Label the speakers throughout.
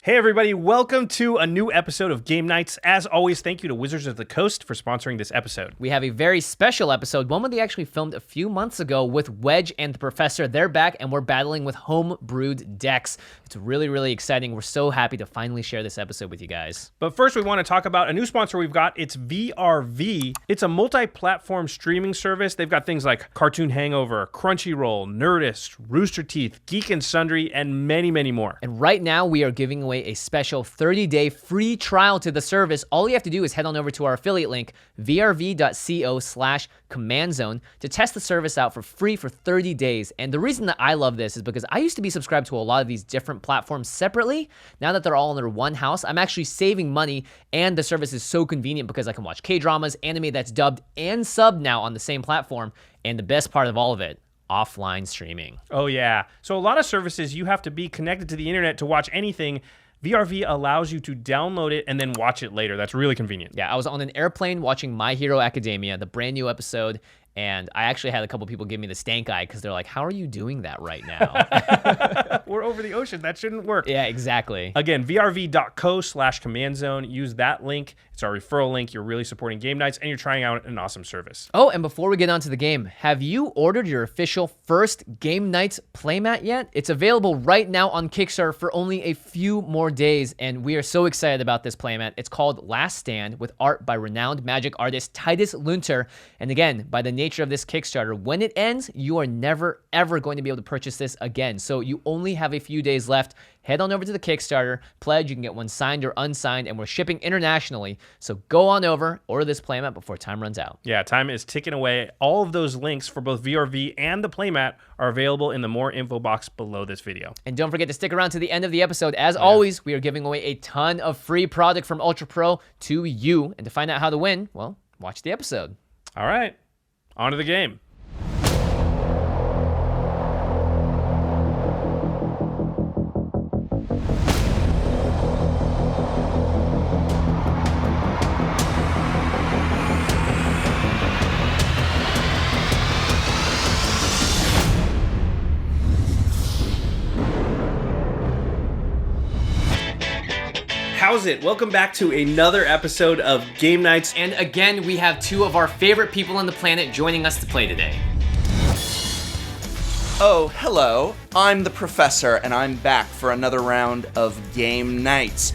Speaker 1: Hey everybody, welcome to a new episode of Game Nights. As always, thank you to Wizards of the Coast for sponsoring this episode.
Speaker 2: We have a very special episode, one they actually filmed a few months ago with Wedge and the Professor. They're back and we're battling with home-brewed decks. It's really, really exciting. We're so happy to finally share this episode with you guys.
Speaker 1: But first, we want to talk about a new sponsor we've got. It's VRV. It's a multi-platform streaming service. They've got things like Cartoon Hangover, Crunchyroll, Nerdist, Rooster Teeth, Geek and Sundry, and many, many more.
Speaker 2: And right now, we are giving away a special 30-day free trial to the service. All you have to do is head on over to our affiliate link, vrv.co/commandzone, to test the service out for free for 30 days. And the reason that I love this is because I used to be subscribed to a lot of these different platforms separately. Now that they're all under one house, I'm actually saving money, and the service is so convenient because I can watch K-dramas, anime that's dubbed and subbed now on the same platform, and the best part of all of it, offline streaming.
Speaker 1: Oh yeah. So a lot of services, you have to be connected to the internet to watch anything. VRV allows you to download it and then watch it later. That's really convenient.
Speaker 2: Yeah, I was on an airplane watching My Hero Academia, the brand new episode, and I actually had a couple people give me the stank eye because they're like, how are you doing that right now?
Speaker 1: We're over the ocean. That shouldn't work.
Speaker 2: Yeah, exactly.
Speaker 1: Again, vrv.co/commandzone. Use that link. It's our referral link. You're really supporting Game Nights, and you're trying out an awesome service.
Speaker 2: Oh, and before we get on to the game, have you ordered your official first Game Nights playmat yet? It's available right now on Kickstarter for only a few more days, and we are so excited about this playmat. It's called Last Stand, with art by renowned magic artist Titus Lunter. And again, by the nature of this Kickstarter, when it ends, you are never, ever going to be able to purchase this again. So you only have a few days left. Head on over to the Kickstarter, pledge, you can get one signed or unsigned, and we're shipping internationally. So go on over, order this playmat before time runs out.
Speaker 1: Yeah, time is ticking away. All of those links for both VRV and the playmat are available in the more info box below this video.
Speaker 2: And don't forget to stick around to the end of the episode. As always, we are giving away a ton of free product from Ultra Pro to you. And to find out how to win, well, watch the episode.
Speaker 1: All right, on to the game. How's it? Welcome back to another episode of Game Nights.
Speaker 2: And again, we have two of our favorite people on the planet joining us to play today.
Speaker 3: Oh, hello. I'm the Professor, and I'm back for another round of Game Nights.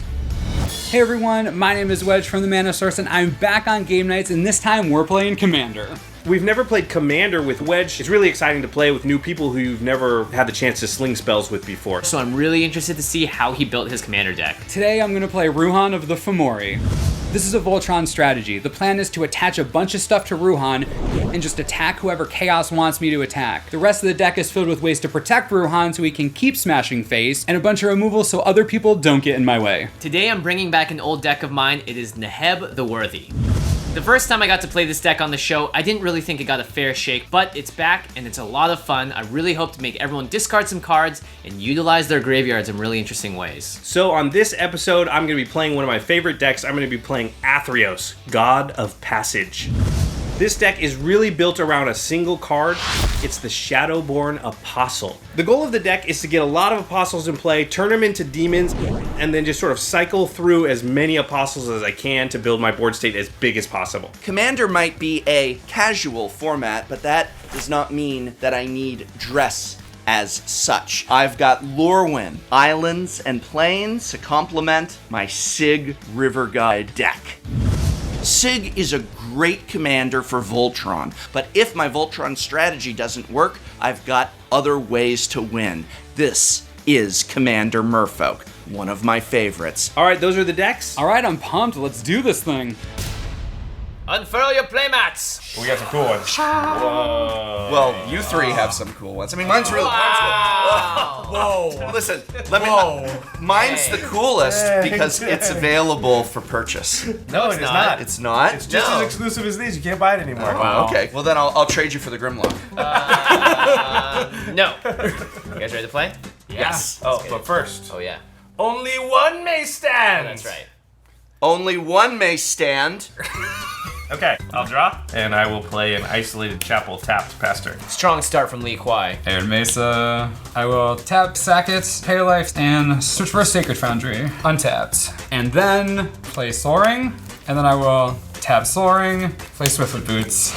Speaker 4: Hey everyone, my name is Wedge from the Mana Source, and I'm back on Game Nights, and this time we're playing Commander.
Speaker 1: We've never played Commander with Wedge. It's really exciting to play with new people who you've never had the chance to sling spells with before.
Speaker 2: So I'm really interested to see how he built his Commander deck.
Speaker 4: Today I'm going to play Ruhan of the Fomori. This is a Voltron strategy. The plan is to attach a bunch of stuff to Ruhan and just attack whoever Chaos wants me to attack. The rest of the deck is filled with ways to protect Ruhan so he can keep smashing face, and a bunch of removal so other people don't get in my way.
Speaker 2: Today I'm bringing back an old deck of mine. It is Neheb the Worthy. The first time I got to play this deck on the show, I didn't really think it got a fair shake, but it's back and it's a lot of fun. I really hope to make everyone discard some cards and utilize their graveyards in really interesting ways.
Speaker 1: So on this episode, I'm going to be playing one of my favorite decks. I'm going to be playing Athreos, God of Passage. This deck is really built around a single card. It's the Shadowborn Apostle. The goal of the deck is to get a lot of Apostles in play, turn them into demons, and then just sort of cycle through as many Apostles as I can to build my board state as big as possible.
Speaker 3: Commander might be a casual format, but that does not mean that I need dress as such. I've got Lorwyn, islands, and plains to complement my Sygg River Guide deck. Sygg is a great commander for Voltron, but if my Voltron strategy doesn't work, I've got other ways to win. This is Commander Merfolk, one of my favorites.
Speaker 1: All right, those are the decks.
Speaker 4: All right, I'm pumped. Let's do this thing.
Speaker 2: Unfurl your playmats!
Speaker 1: We got some cool ones. Whoa.
Speaker 3: Well, you three have some cool ones. I mean, mine's really
Speaker 2: Wow.
Speaker 3: Whoa. Listen, mine's the coolest because it's available for purchase.
Speaker 5: No, it is not.
Speaker 3: It's not?
Speaker 5: It's just as exclusive as these. You can't buy it anymore.
Speaker 3: Wow. Okay, well then I'll trade you for the Grimlock.
Speaker 2: No. You guys ready to play?
Speaker 3: Yes.
Speaker 5: Oh, but first,
Speaker 2: Oh, yeah.
Speaker 5: only one may stand.
Speaker 2: That's right.
Speaker 3: Only one may stand.
Speaker 5: Okay, I'll draw, and I will play an Isolated Chapel tapped past turn.
Speaker 2: Strong start from Lee Kwai.
Speaker 4: Air Mesa. I will tap, sack it, pay life, and search for a Sacred Foundry. Untapped. And then play Soaring. And then I will tap Soaring, play Swiftfoot Boots.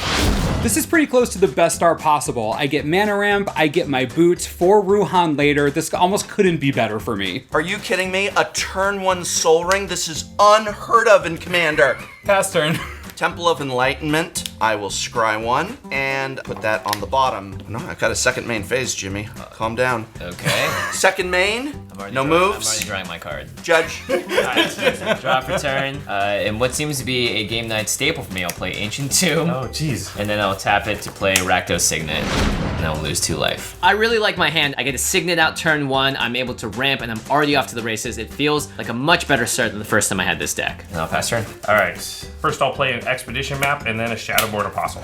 Speaker 4: This is pretty close to the best start possible. I get Mana Ramp, I get my boots for Ruhan later. This almost couldn't be better for me.
Speaker 3: Are you kidding me? A turn 1 Soul Ring? This is unheard of in Commander.
Speaker 4: Pass turn.
Speaker 3: Temple of Enlightenment, I will scry 1 and put that on the bottom. No, I've got a second main phase, Jimmy. Calm down.
Speaker 2: Okay.
Speaker 3: Second main, no moves.
Speaker 2: I'm already drawing my card.
Speaker 3: Judge.
Speaker 2: Draw for turn. And what seems to be a game night staple for me, I'll play Ancient Tomb.
Speaker 5: Oh, jeez.
Speaker 2: And then I'll tap it to play Rakdos Signet. And I'll lose 2 life. I really like my hand. I get a Signet out turn 1. I'm able to ramp and I'm already off to the races. It feels like a much better start than the first time I had this deck. And I'll pass turn.
Speaker 5: All right. First, I'll play an Expedition map and then a Shadowborn Apostle.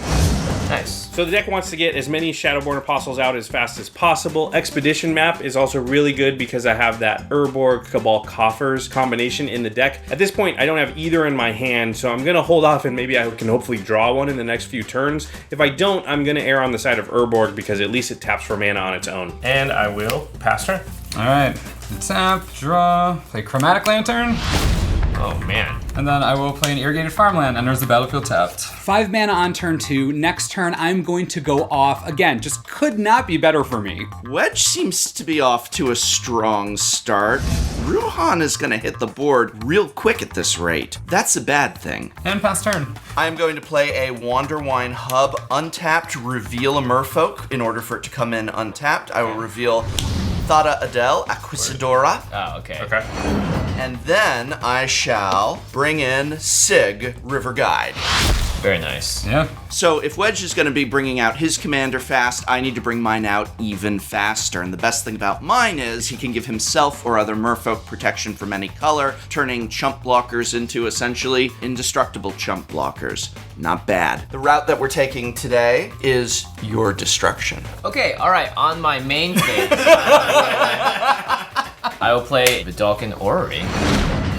Speaker 2: Nice.
Speaker 1: So the deck wants to get as many Shadowborn Apostles out as fast as possible. Expedition map is also really good because I have that Urborg Cabal Coffers combination in the deck. At this point, I don't have either in my hand, so I'm gonna hold off and maybe I can hopefully draw one in the next few turns. If I don't, I'm gonna err on the side of Urborg because at least it taps for mana on its own.
Speaker 5: And I will pass turn.
Speaker 4: All right, tap, draw, play Chromatic Lantern.
Speaker 2: Oh, man.
Speaker 4: And then I will play an Irrigated Farmland, enters the battlefield tapped. 5 mana on turn 2. Next turn, I'm going to go off. Again, just could not be better for me.
Speaker 3: Wedge seems to be off to a strong start. Ruhan is going to hit the board real quick at this rate. That's a bad thing.
Speaker 4: And pass turn.
Speaker 3: I'm going to play a Wanderwine Hub untapped, reveal a Merfolk. In order for it to come in untapped, I will reveal Thada Adel, Acquisidora.
Speaker 2: Oh, okay.
Speaker 5: Okay.
Speaker 3: And then I shall bring in Sygg, River Guide.
Speaker 2: Very nice.
Speaker 4: Yeah.
Speaker 3: So if Wedge is going to be bringing out his commander fast, I need to bring mine out even faster. And the best thing about mine is he can give himself or other merfolk protection from any color, turning chump blockers into essentially indestructible chump blockers. Not bad. The route that we're taking today is your destruction.
Speaker 2: Okay, all right. On my main phase, I will play Vidalcan Orrery.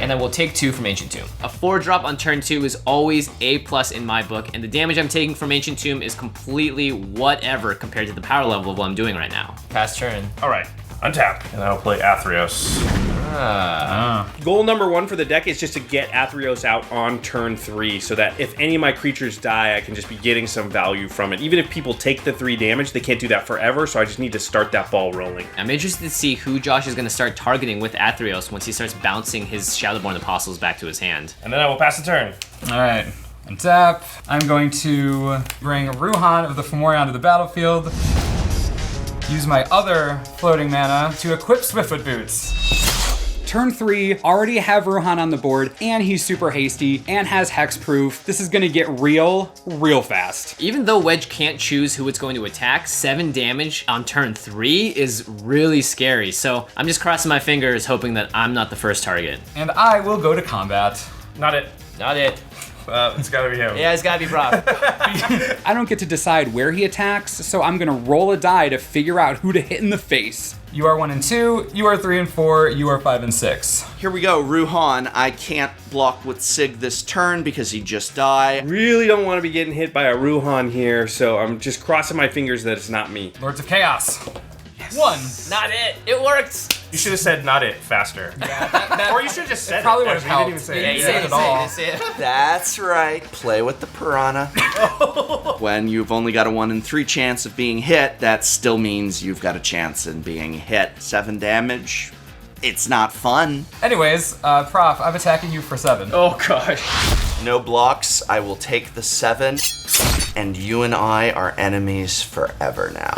Speaker 2: And I will take 2 from Ancient Tomb. A 4-drop on turn 2 is always A+ in my book, and the damage I'm taking from Ancient Tomb is completely whatever compared to the power level of what I'm doing right now. Pass turn.
Speaker 5: All right. Untap. And I'll play Athreos.
Speaker 1: Goal number 1 for the deck is just to get Athreos out on turn 3 so that if any of my creatures die, I can just be getting some value from it. Even if people take the 3 damage, they can't do that forever, so I just need to start that ball rolling.
Speaker 2: I'm interested to see who Josh is going to start targeting with Athreos once he starts bouncing his Shadowborn Apostles back to his hand.
Speaker 5: And then I will pass the turn.
Speaker 4: All right. Untap. I'm going to bring Ruhan of the Fomori onto the battlefield. Use my other floating mana to equip Swiftfoot Boots. Turn 3, already have Ruhan on the board, and he's super hasty, and has hexproof. This is gonna get real fast.
Speaker 2: Even though Wedge can't choose who it's going to attack, 7 damage on turn 3 is really scary. So I'm just crossing my fingers, hoping that I'm not the first target.
Speaker 4: And I will go to combat.
Speaker 5: Not it.
Speaker 2: Not it.
Speaker 5: It's gotta be him.
Speaker 2: Yeah, it's gotta be Brock.
Speaker 4: I don't get to decide where he attacks, so I'm gonna roll a die to figure out who to hit in the face. You are 1 and 2, you are 3 and 4, you are 5 and 6.
Speaker 3: Here we go, Ruhan. I can't block with Sygg this turn because he just died.
Speaker 1: Really don't want to be getting hit by a Ruhan here, so I'm just crossing my fingers that it's not me.
Speaker 4: Lords of Chaos. Yes. 1.
Speaker 2: Not it. It worked.
Speaker 5: You should have said not it faster.
Speaker 4: Yeah,
Speaker 5: Or you should have just said
Speaker 4: probably
Speaker 5: it.
Speaker 4: would have
Speaker 5: You didn't even
Speaker 4: helped.
Speaker 5: say
Speaker 2: Yeah,
Speaker 5: it.
Speaker 2: you say it,
Speaker 4: at all.
Speaker 2: say it.
Speaker 3: That's right. Play with the piranha. When you've only got a 1 in 3 chance of being hit, that still means you've got a chance in being hit. 7 damage. It's not fun.
Speaker 4: Anyways, Prof, I'm attacking you for 7.
Speaker 2: Oh gosh.
Speaker 3: No blocks. I will take the 7. And you and I are enemies forever now.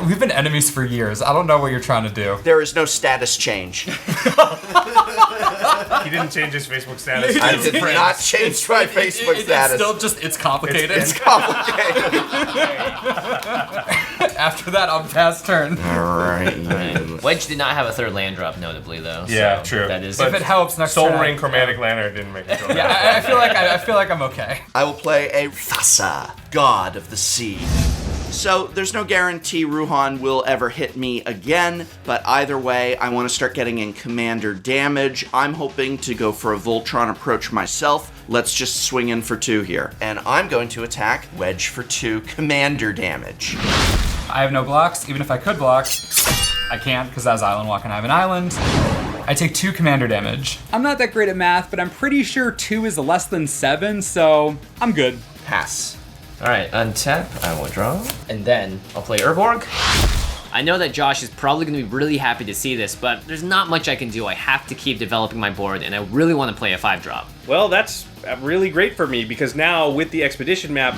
Speaker 4: We've been enemies for years. I don't know what you're trying to do.
Speaker 3: There is no status change.
Speaker 5: He didn't change his Facebook status.
Speaker 3: I did not change my Facebook status.
Speaker 4: It's still just, it's complicated.
Speaker 3: It's complicated.
Speaker 4: After that, I'm past turn.
Speaker 3: All right.
Speaker 2: Wedge did not have a 3rd land drop, notably though.
Speaker 5: Yeah,
Speaker 2: so
Speaker 5: true.
Speaker 2: That is.
Speaker 5: But
Speaker 4: If it helps, next
Speaker 5: Soul
Speaker 4: turn.
Speaker 5: Ring Chromatic Lantern didn't make it go down.
Speaker 4: Yeah, I feel like I'm okay.
Speaker 3: I will play a Thassa, god of the sea. So there's no guarantee Ruhan will ever hit me again, but either way, I want to start getting in commander damage. I'm hoping to go for a Voltron approach myself. Let's just swing in for 2 here. And I'm going to attack Wedge for 2 commander damage.
Speaker 4: I have no blocks. Even if I could block, I can't because that's island walk and I have an island. I take 2 commander damage. I'm not that great at math, but I'm pretty sure 2 is less than 7, so I'm good.
Speaker 3: Pass.
Speaker 5: All right, untap. I will draw.
Speaker 2: And then I'll play Urborg. I know that Josh is probably going to be really happy to see this, but there's not much I can do. I have to keep developing my board, and I really want to play a 5-drop.
Speaker 1: Well, that's really great for me because now with the expedition map,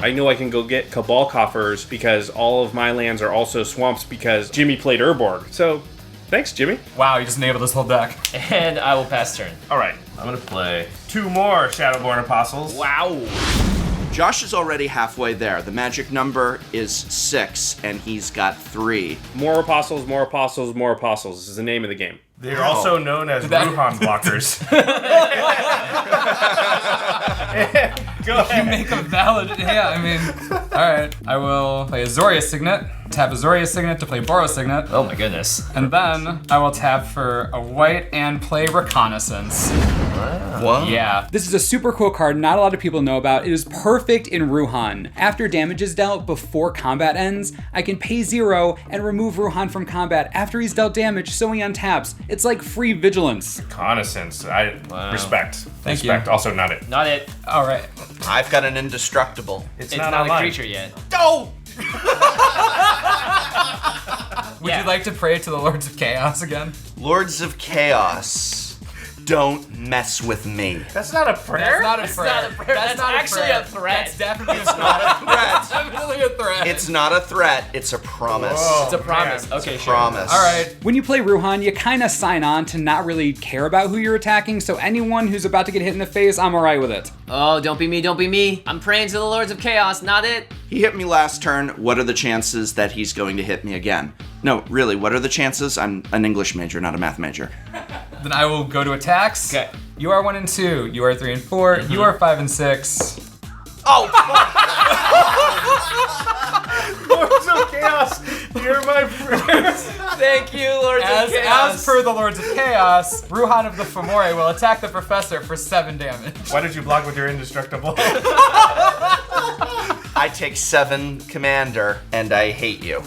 Speaker 1: I know I can go get Cabal Coffers because all of my lands are also swamps because Jimmy played Urborg. So, thanks, Jimmy.
Speaker 4: Wow, you just enabled this whole deck.
Speaker 2: And I will pass turn.
Speaker 5: All right, I'm gonna play 2 more Shadowborn Apostles.
Speaker 2: Wow.
Speaker 3: Josh is already halfway there. The magic number is 6, and he's got 3.
Speaker 1: More apostles, more apostles, more apostles. This is the name of the game.
Speaker 5: They're also known as Ruhan blockers. Go ahead.
Speaker 4: You make a valid, yeah, I mean, all right. I will play Azoria Signet, tap Azoria Signet to play Borrow Signet,
Speaker 2: Oh my goodness.
Speaker 4: and then I will tap for a white and play Reconnaissance.
Speaker 3: What?
Speaker 4: Yeah. This is a super cool card not a lot of people know about. It is perfect in Ruhan. After damage is dealt before combat ends, I can pay 0 and remove Ruhan from combat after he's dealt damage so he untaps. It's like free vigilance.
Speaker 5: Reconnaissance. I respect.
Speaker 4: Thank you.
Speaker 5: Respect. Also not it.
Speaker 2: Not it.
Speaker 4: All right.
Speaker 3: I've got an indestructible.
Speaker 2: It's
Speaker 5: not
Speaker 2: not a
Speaker 5: online.
Speaker 2: creature yet.
Speaker 3: Oh!
Speaker 4: Would
Speaker 2: Yeah.
Speaker 4: you like to pray to the Lords of Chaos again?
Speaker 3: Lords of Chaos, don't mess with me.
Speaker 5: That's not a prayer.
Speaker 4: That's not a
Speaker 2: That's
Speaker 4: prayer.
Speaker 2: not a prayer. That's actually
Speaker 4: prayer.
Speaker 2: a threat.
Speaker 4: That's definitely not a threat. Definitely a threat.
Speaker 3: It's not a threat, it's a promise.
Speaker 5: Whoa.
Speaker 2: It's a promise.
Speaker 5: Man,
Speaker 2: Okay, sure.
Speaker 3: Promise.
Speaker 4: All right. When you play Ruhan, you kind of sign on to not really care about who you're attacking, so anyone who's about to get hit in the face, I'm all right with it.
Speaker 2: Oh, don't be me, don't be me. I'm praying to the Lords of Chaos, not it.
Speaker 3: He hit me last turn. What are the chances that he's going to hit me again? No, really, what are the chances? I'm an English major, not a math major.
Speaker 4: Then I will go to attacks.
Speaker 2: Okay.
Speaker 4: You are 1 and 2. You are 3 and 4. You are 5 and 6.
Speaker 3: Oh,
Speaker 5: Lords of Chaos, hear my prayers.
Speaker 2: Thank you, Lords of Chaos.
Speaker 4: As per the Lords of Chaos, Ruhan of the Fomori will attack the professor for 7 damage.
Speaker 5: Why did you block with your indestructible?
Speaker 3: I take 7 commander, and I hate you.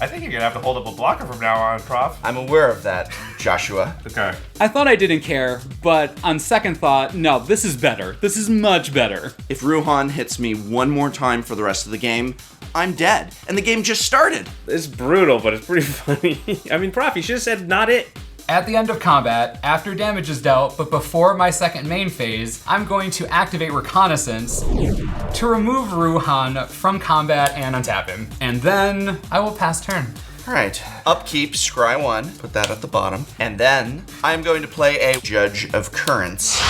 Speaker 5: I think you're gonna have to hold up a blocker from now on, Prof.
Speaker 3: I'm aware of that, Joshua.
Speaker 5: Okay.
Speaker 4: I thought I didn't care, but on second thought, no, this is better. This is much better.
Speaker 3: If Ruhan hits me one more time for the rest of the game, I'm dead. And the game just started.
Speaker 1: It's brutal, but it's pretty funny. I mean, Prof, you should have said not it.
Speaker 4: At the end of combat, after damage is dealt, but before my second main phase, I'm going to activate Reconnaissance to remove Ruhan from combat and untap him. And then I will pass turn.
Speaker 3: All right, upkeep, scry 1, put that at the bottom. And then I'm going to play a Judge of Currents.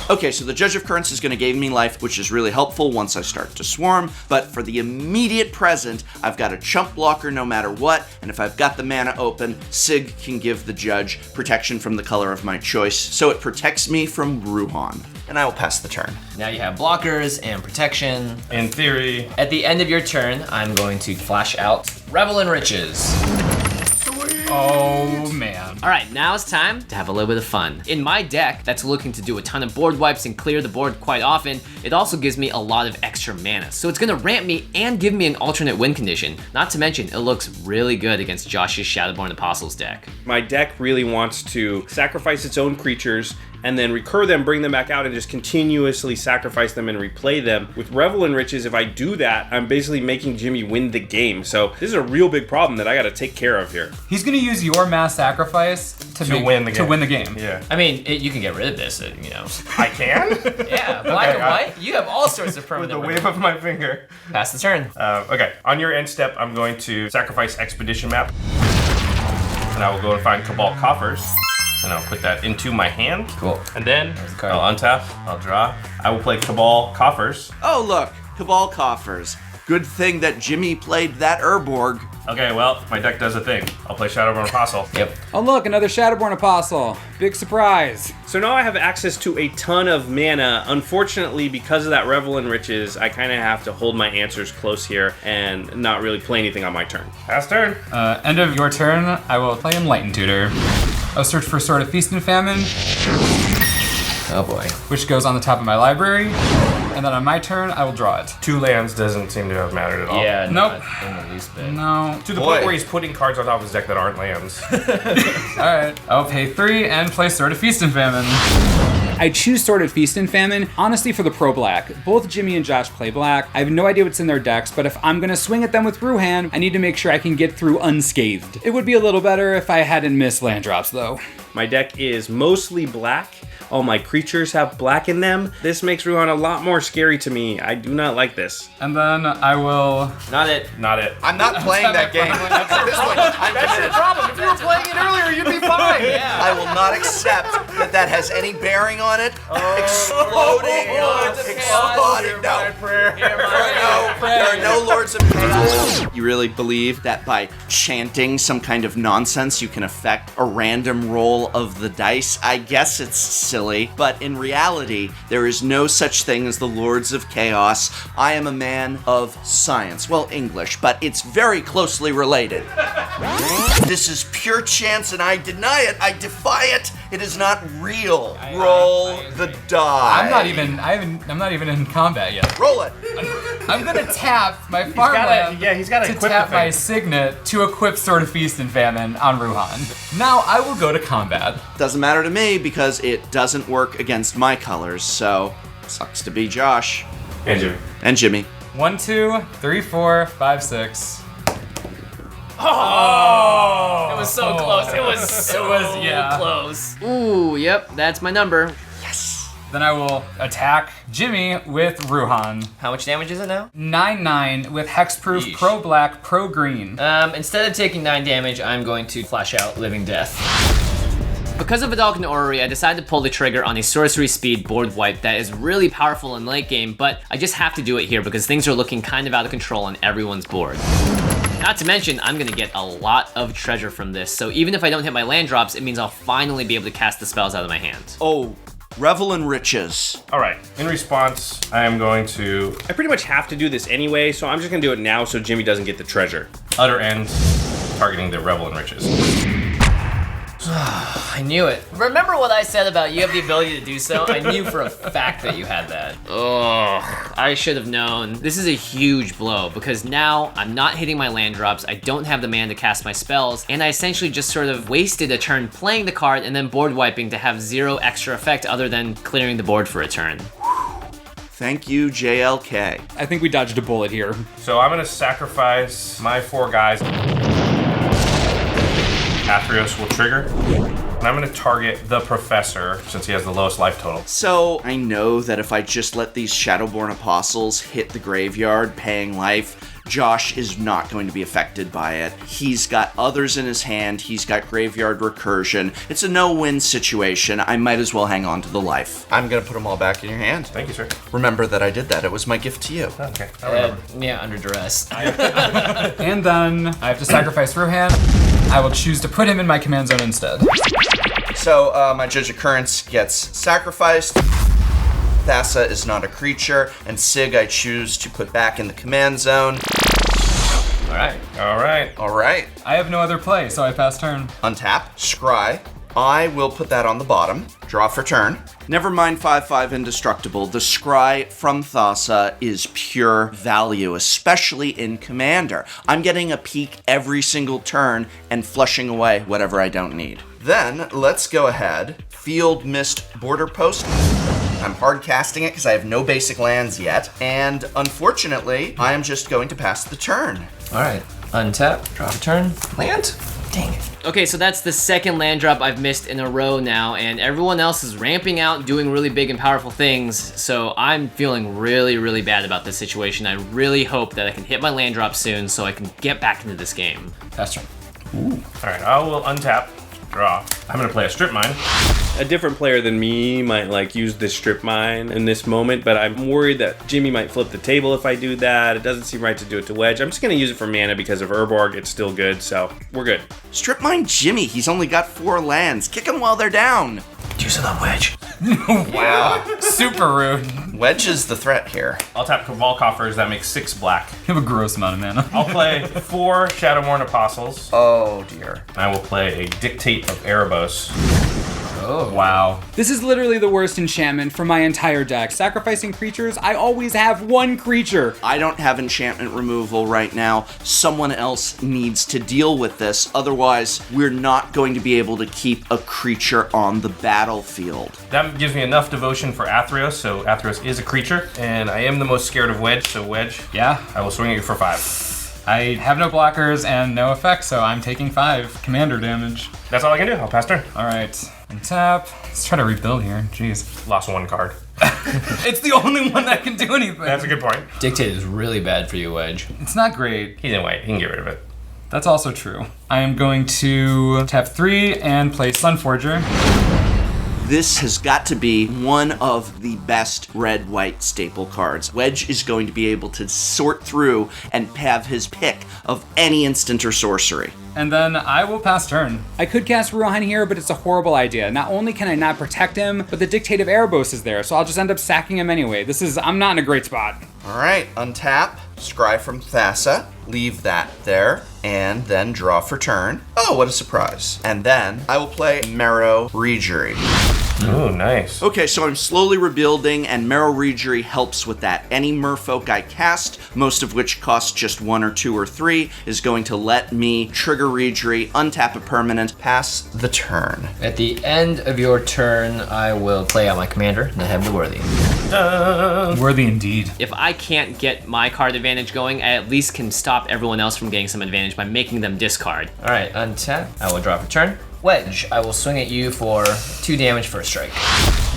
Speaker 3: Okay, so the Judge of Currents is going to gain me life, which is really helpful once I start to swarm, but for the immediate present, I've got a chump blocker no matter what, and if I've got the mana open, Sygg can give the Judge protection from the color of my choice, so it protects me from Ruhan. And I will pass the turn.
Speaker 2: Now you have blockers and protection.
Speaker 5: In theory.
Speaker 2: At the end of your turn, I'm going to flash out Revel in Riches.
Speaker 4: Oh man.
Speaker 2: All right, now it's time to have a little bit of fun. In my deck, that's looking to do a ton of board wipes and clear the board quite often, it also gives me a lot of extra mana. So it's gonna ramp me and give me an alternate win condition. Not to mention, it looks really good against Josh's Shadowborn Apostles deck.
Speaker 1: My deck really wants to sacrifice its own creatures and then recur them, bring them back out, and just continuously sacrifice them and replay them. With Revel in Riches, if I do that, I'm basically making Jimmy win the game. So this is a real big problem that I gotta take care of here.
Speaker 4: He's gonna use your mass sacrifice to
Speaker 5: win the game.
Speaker 4: To win the game.
Speaker 5: Yeah.
Speaker 2: I mean, you can get rid of this, you know.
Speaker 5: I can?
Speaker 2: Yeah, black and
Speaker 5: Okay,
Speaker 2: white, you have all sorts of
Speaker 5: With
Speaker 2: permanent
Speaker 5: the
Speaker 2: removal.
Speaker 5: wave of my finger.
Speaker 2: Pass the turn.
Speaker 5: Okay, on your end step, I'm going to sacrifice Expedition Map. And I will go and find Cabal Coffers. And I'll put that into my hand.
Speaker 2: Cool.
Speaker 5: And then
Speaker 2: the card.
Speaker 5: I'll untap, I'll draw. I will play Cabal Coffers.
Speaker 3: Oh look, Cabal Coffers. Good thing that Jimmy played that Urborg.
Speaker 5: Okay, well, my deck does a thing. I'll play Shadowborn Apostle.
Speaker 2: Yep.
Speaker 4: Oh look, another Shadowborn Apostle. Big surprise.
Speaker 1: So now I have access to a ton of mana. Unfortunately, because of that Revel in Riches, I kind of have to hold my answers close here and not really play anything on my turn.
Speaker 5: Pass turn.
Speaker 4: End of your turn, I will play Enlightened Tutor. I'll search for Sword of Feast and Famine,
Speaker 2: Oh boy.
Speaker 4: which goes on the top of my library. And then on my turn, I will draw it.
Speaker 5: 2 lands doesn't seem to have mattered at all.
Speaker 2: Yeah,
Speaker 4: Nope.
Speaker 2: not in the least bit.
Speaker 4: No.
Speaker 5: To the
Speaker 3: Boy.
Speaker 5: point where he's putting cards on top of his deck that aren't lands.
Speaker 4: Alright. I'll pay 3 and play Sword of Feast and Famine. I choose Sword of Feast and Famine, honestly, for the pro-black. Both Jimmy and Josh play black. I have no idea what's in their decks, but if I'm gonna swing at them with Ruhan, I need to make sure I can get through unscathed. It would be a little better if I hadn't missed land drops, though.
Speaker 1: My deck is mostly black. All my creatures have black in them. This makes Ruhan a lot more scary to me. I do not like this.
Speaker 4: And then I will...
Speaker 2: Not it.
Speaker 5: Not it.
Speaker 3: I'm not playing that game. At this point, I'm committed.
Speaker 2: Problem. If you were playing it earlier, you'd be fine. Yeah.
Speaker 3: I will not accept that has any bearing on it. Exploding. Exploding. No. There are no Lords of Chaos. You really believe that by chanting some kind of nonsense, you can affect a random roll of the dice? I guess it's silly, but in reality, there is no such thing as the Lords of Chaos. I am a man of science. Well, English, but it's very closely related. This is pure chance, and I deny it. I defy it. It is not real. Roll the die.
Speaker 4: I'm not even in combat yet.
Speaker 3: Roll it.
Speaker 4: I'm gonna tap my farmland
Speaker 5: he's got to
Speaker 4: to
Speaker 5: equip
Speaker 4: tap
Speaker 5: the
Speaker 4: my
Speaker 5: thing.
Speaker 4: signet to equip Sword of Feast and Famine on Ruhan. Now I will go to combat.
Speaker 3: Doesn't matter to me because it doesn't work against my colors, so sucks to be Josh.
Speaker 5: And Jimmy.
Speaker 3: And Jimmy.
Speaker 4: 1, 2, 3, 4, 5, 6.
Speaker 2: It was so close. It was so
Speaker 4: yeah.
Speaker 2: close. Ooh, yep, that's my number.
Speaker 4: Then I will attack Jimmy with Ruhan.
Speaker 2: How much damage is it now?
Speaker 4: 9/9 with hexproof,
Speaker 2: Yeesh.
Speaker 4: pro black, pro green.
Speaker 2: Instead of taking 9 damage, I'm going to flash out Living Death. Because of Vidalcan Orrery, I decided to pull the trigger on a sorcery speed board wipe that is really powerful in late game, but I just have to do it here because things are looking kind of out of control on everyone's board. Not to mention, I'm gonna get a lot of treasure from this, so even if I don't hit my land drops, it means I'll finally be able to cast the spells out of my hand.
Speaker 3: Oh, revel in riches.
Speaker 5: All right. In response, I am going to
Speaker 1: I pretty much have to do this anyway, so I'm just gonna do it now so Jimmy doesn't get the treasure.
Speaker 5: utter end, targeting the Revel in Riches.
Speaker 2: I knew it. Remember what I said about you have the ability to do so? I knew for a fact that you had that. Oh, I should have known. This is a huge blow because now I'm not hitting my land drops, I don't have the mana to cast my spells, and I essentially just sort of wasted a turn playing the card and then board wiping to have 0 extra effect other than clearing the board for a turn.
Speaker 3: Thank you, JLK.
Speaker 4: I think we dodged a bullet here.
Speaker 5: So I'm going to sacrifice my 4 guys. Athreos will trigger. And I'm going to target the Professor since he has the lowest life total.
Speaker 3: So, I know that if I just let these Shadowborn Apostles hit the graveyard paying life, Josh is not going to be affected by it. He's got others in his hand, he's got Graveyard Recursion. It's a no-win situation. I might as well hang on to the life. I'm gonna put them all back in your hand.
Speaker 5: Thank you, sir.
Speaker 3: Remember that I did that. It was my gift to you.
Speaker 5: Okay, I remember.
Speaker 2: Yeah, under duress.
Speaker 4: And then I have to sacrifice Ruhan. I will choose to put him in my command zone instead.
Speaker 3: So, my Judge Occurrence gets sacrificed. Thassa is not a creature, and Sygg I choose to put back in the command zone.
Speaker 2: All right.
Speaker 5: All right.
Speaker 3: All right.
Speaker 4: I have no other play, so I pass turn.
Speaker 3: Untap, scry. I will put that on the bottom. Draw for turn. Never mind 5/5 indestructible. The scry from Thassa is pure value, especially in Commander. I'm getting a peek every single turn and flushing away whatever I don't need. Then let's go ahead. Field Mist Border Post. I'm hard casting it because I have no basic lands yet. And unfortunately, I am just going to pass the turn.
Speaker 2: All right. Untap, draw a turn, land. Dang it. Okay, so that's the second land drop I've missed in a row now, and everyone else is ramping out, doing really big and powerful things, so I'm feeling really, really bad about this situation. I really hope that I can hit my land drop soon so I can get back into this game.
Speaker 4: Pass turn.
Speaker 5: All right, I will untap. Draw. I'm gonna play a strip mine. A different player than me might like use this strip mine in this moment, but I'm worried that Jimmy might flip the table if I do that. It doesn't seem right to do it to Wedge. I'm just gonna use it for mana because of Urborg. It's still good, so we're good.
Speaker 3: Strip mine Jimmy. He's only got 4 lands. Kick him while they're down.
Speaker 1: Use it on Wedge.
Speaker 6: Wow. Super rude.
Speaker 3: Wedge is the threat here.
Speaker 5: I'll tap Cabal Coffers. That makes 6 black.
Speaker 6: You have a gross amount of mana.
Speaker 5: I'll play 4 Shadowborn Apostles.
Speaker 3: Oh dear.
Speaker 5: I will play a Dictate of Erebos.
Speaker 6: Oh, wow.
Speaker 4: This is literally the worst enchantment for my entire deck. Sacrificing creatures, I always have 1 creature.
Speaker 3: I don't have enchantment removal right now. Someone else needs to deal with this. Otherwise, we're not going to be able to keep a creature on the battlefield.
Speaker 5: That gives me enough devotion for Athreos, so Athreos is a creature, and I am the most scared of Wedge, so Wedge,
Speaker 6: Yeah.
Speaker 5: I will swing at you for 5.
Speaker 6: I have no blockers and no effects, so I'm taking 5 commander damage.
Speaker 5: That's all I can do. I'll pass turn.
Speaker 6: All right. Untap. Let's try to rebuild here. Jeez.
Speaker 5: Lost 1 card.
Speaker 6: It's the only one that can do anything.
Speaker 5: That's a good point.
Speaker 2: Dictate is really bad for you, Wedge.
Speaker 6: It's not great.
Speaker 5: He's in white. He can get rid of it.
Speaker 6: That's also true. I am going to tap 3 and play Sunforger.
Speaker 3: This has got to be one of the best red-white staple cards. Wedge is going to be able to sort through and have his pick of any instant or sorcery.
Speaker 6: And then I will pass turn.
Speaker 4: I could cast Ruhan here, but it's a horrible idea. Not only can I not protect him, but the Dictate of Erebos is there, so I'll just end up sacking him anyway. I'm not in a great spot.
Speaker 3: All right, untap, scry from Thassa, leave that there, and then draw for turn. Oh, what a surprise. And then I will play Marrow Rejury.
Speaker 5: Ooh, nice.
Speaker 3: Okay, so I'm slowly rebuilding, and Marrow Rejury helps with that. Any Merfolk I cast, most of which costs just 1 or 2 or 3, is going to let me trigger Rejury, untap a permanent, pass the turn.
Speaker 2: At the end of your turn, I will play out my commander, Neheb the Worthy.
Speaker 6: Worthy indeed.
Speaker 2: If I can't get my card advantage going, I at least can stop everyone else from getting some advantage by making them discard. All right, untap. I will draw for turn. Wedge, I will swing at you for 2 damage first strike.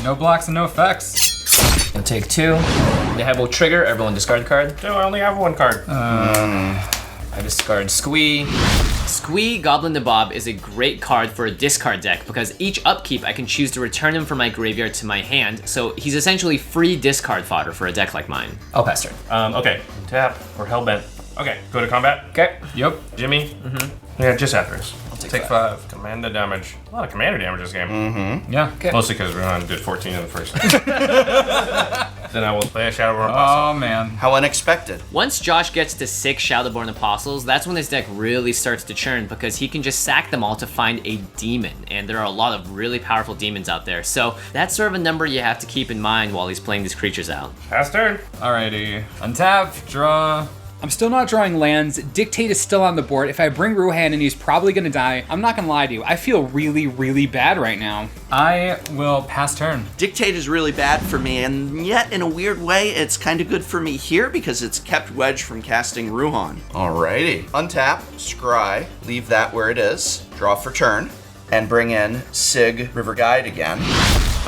Speaker 6: No blocks and no effects.
Speaker 2: You'll take 2. Neheb will trigger. Everyone discard a card.
Speaker 5: No, I only have 1 card.
Speaker 2: I discard Squee. Squee Goblin Nabob is a great card for a discard deck because each upkeep I can choose to return him from my graveyard to my hand, so he's essentially free discard fodder for a deck like mine. I'll pass turn.
Speaker 5: Okay, tap. We're hellbent. Okay, go to combat.
Speaker 2: Okay.
Speaker 6: Yep.
Speaker 5: Jimmy. Yeah, just Athreos.
Speaker 2: Take
Speaker 5: 5. Commander damage. A lot of commander damage this game.
Speaker 6: Yeah.
Speaker 2: Okay.
Speaker 5: Mostly because Ruhan did 14 in the first. Then I will play a Shadowborn Apostle.
Speaker 6: Oh, man.
Speaker 3: How unexpected.
Speaker 2: Once Josh gets to 6 Shadowborn Apostles, that's when his deck really starts to churn because he can just sack them all to find a demon, and there are a lot of really powerful demons out there. So that's sort of a number you have to keep in mind while he's playing these creatures out.
Speaker 5: Pass turn.
Speaker 6: Alrighty. Untap, draw.
Speaker 4: I'm still not drawing lands. Dictate is still on the board. If I bring Ruhan and he's probably gonna die, I'm not gonna lie to you. I feel really, really bad right now.
Speaker 6: I will pass turn.
Speaker 3: Dictate is really bad for me, and yet in a weird way, it's kind of good for me here because it's kept Wedge from casting Ruhan. Alrighty. Untap, scry, leave that where it is, draw for turn, and bring in Sygg River Guide again.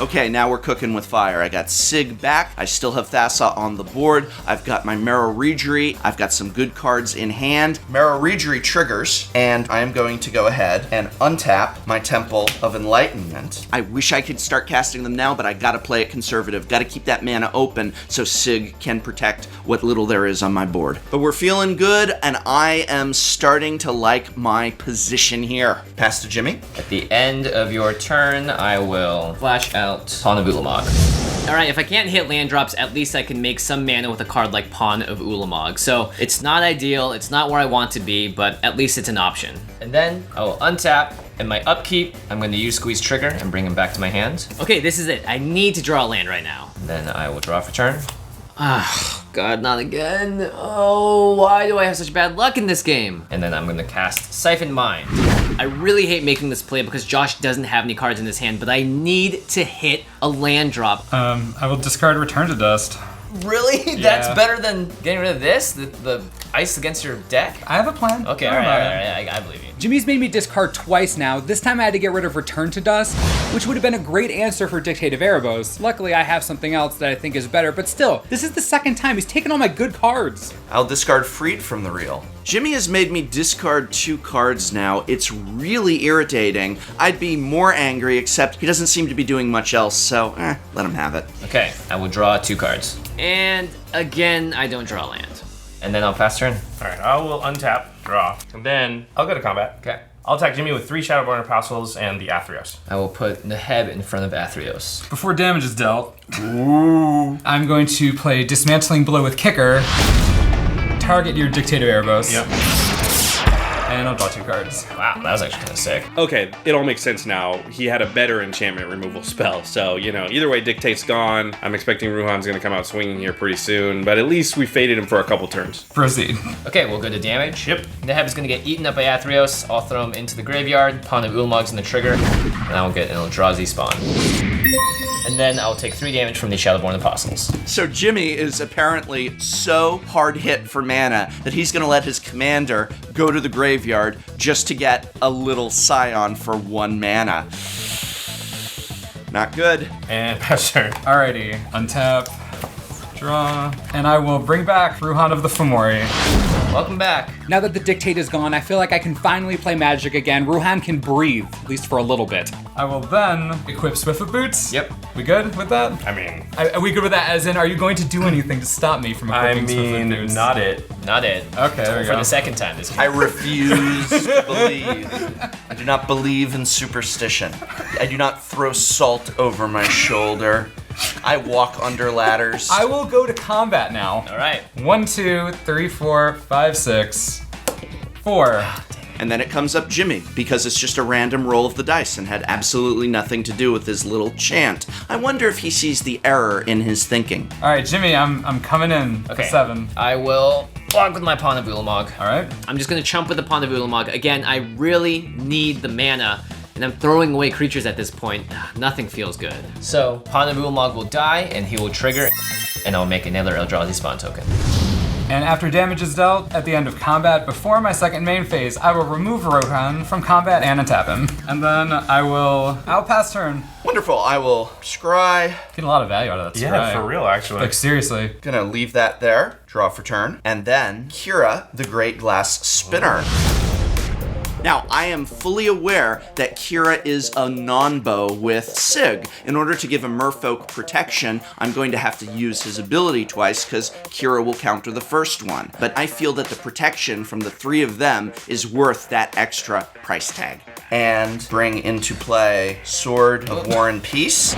Speaker 3: Okay, now we're cooking with fire. I got Sygg back. I still have Thassa on the board. I've got my Marrow Rejury. I've got some good cards in hand. Marrow Rejury triggers, and I am going to go ahead and untap my Temple of Enlightenment. I wish I could start casting them now, but I gotta play it conservative. Gotta keep that mana open so Sygg can protect what little there is on my board. But we're feeling good, and I am starting to like my position here. Pass to Jimmy.
Speaker 2: At the end of your turn, I will flash out Pawn of Ulamog. Alright, if I can't hit land drops, at least I can make some mana with a card like Pawn of Ulamog. So it's not ideal, it's not where I want to be, but at least it's an option. And then I will untap, and my upkeep, I'm going to use Squeeze Trigger and bring him back to my hand. Okay, this is it. I need to draw a land right now. And then I will draw for turn. Ah, God, not again. Oh, why do I have such bad luck in this game? And then I'm gonna cast Siphon Mind. I really hate making this play because Josh doesn't have any cards in his hand, but I need to hit a land drop.
Speaker 6: I will discard Return to Dust.
Speaker 2: Really?
Speaker 6: Yeah.
Speaker 2: That's better than getting rid of this? The ice against your deck?
Speaker 6: I have a plan.
Speaker 2: Okay,
Speaker 6: Don't
Speaker 2: all
Speaker 6: worry
Speaker 2: right,
Speaker 6: about it.
Speaker 2: I believe you.
Speaker 4: Jimmy's made me discard twice now. This time I had to get rid of Return to Dust, which would have been a great answer for Dictative Erebos. Luckily, I have something else that I think is better, but still, this is the second time he's taken all my good cards.
Speaker 3: I'll discard Freed from the reel. Jimmy has made me discard 2 cards now. It's really irritating. I'd be more angry, except he doesn't seem to be doing much else, so let him have it.
Speaker 2: Okay, I will draw 2 cards. And again, I don't draw land. And then I'll pass turn.
Speaker 5: All right, I will untap, draw, and then I'll go to combat.
Speaker 2: Okay.
Speaker 5: I'll attack Jimmy with 3 Shadowborn Apostles and the Athreos.
Speaker 2: I will put Neheb in front of Athreos.
Speaker 6: Before damage is dealt, I'm going to play Dismantling Blow with Kicker. Target your Dictator Erebos.
Speaker 5: Yep.
Speaker 6: And I'll draw 2 cards.
Speaker 2: Wow, that was actually kind of sick.
Speaker 5: Okay, it all makes sense now. He had a better enchantment removal spell, so, either way, Dictate's gone. I'm expecting Ruhan's gonna come out swinging here pretty soon, but at least we faded him for a couple turns.
Speaker 6: Proceed.
Speaker 2: Okay, we'll go to damage.
Speaker 5: Yep.
Speaker 2: Neheb is going to get eaten up by Athreos. I'll throw him into the graveyard. Pawn of Ulamog's in the trigger. And I will get an Eldrazi spawn. And then I'll take 3 damage from the Shadowborn Apostles.
Speaker 3: So Jimmy is apparently so hard hit for mana that he's going to let his commander go to the graveyard just to get a little Scion for 1 mana. Not good.
Speaker 5: And pass turn.
Speaker 6: Alrighty, untap, draw, and I will bring back Ruhan of the Fomori.
Speaker 2: Welcome back.
Speaker 4: Now that the Dictate is gone, I feel like I can finally play Magic again. Ruhan can breathe, at least for a little bit.
Speaker 6: I will then equip Swiftfoot Boots.
Speaker 2: Yep.
Speaker 6: We good with that?
Speaker 5: I mean,
Speaker 6: Are we good with that? As in, are you going to do anything to stop me from equipping Swiftfoot Boots?
Speaker 5: not it.
Speaker 2: Not it.
Speaker 6: Okay, there we
Speaker 2: For
Speaker 6: go.
Speaker 2: the second time this
Speaker 3: I
Speaker 2: game.
Speaker 3: refuse to believe. I do not believe in superstition. I do not throw salt over my shoulder. I walk under ladders.
Speaker 6: I will go to combat now.
Speaker 2: All right.
Speaker 6: 1, 2, 3, 4, 5, 6, 4.
Speaker 3: And then it comes up Jimmy, because it's just a random roll of the dice and had absolutely nothing to do with his little chant. I wonder if he sees the error in his thinking.
Speaker 6: All right, Jimmy, I'm coming in.
Speaker 2: Okay.
Speaker 6: 7.
Speaker 2: I will block with my Pawn of Ulamog.
Speaker 6: All right.
Speaker 2: I'm just going to chump with the Pawn of Ulamog. Again, I really need the mana. And I'm throwing away creatures at this point. Nothing feels good. So, Pawn of Ulamog will die, and he will trigger, and I'll make another Eldrazi spawn token.
Speaker 6: And after damage is dealt, at the end of combat, before my second main phase, I will remove Rohan from combat and untap him. And then I'll pass turn.
Speaker 3: Wonderful, I will scry.
Speaker 6: Getting a lot of value out of that
Speaker 5: Yeah,
Speaker 6: scry.
Speaker 5: for real, actually.
Speaker 6: Like, seriously.
Speaker 3: Gonna leave that there, draw for turn, and then Kira, the Great Glass Spinner. Now, I am fully aware that Kira is a non-bow with Sygg. In order to give a Merfolk protection, I'm going to have to use his ability twice, because Kira will counter the first one. But I feel that the protection from the 3 of them is worth that extra price tag. And bring into play Sword of War and Peace.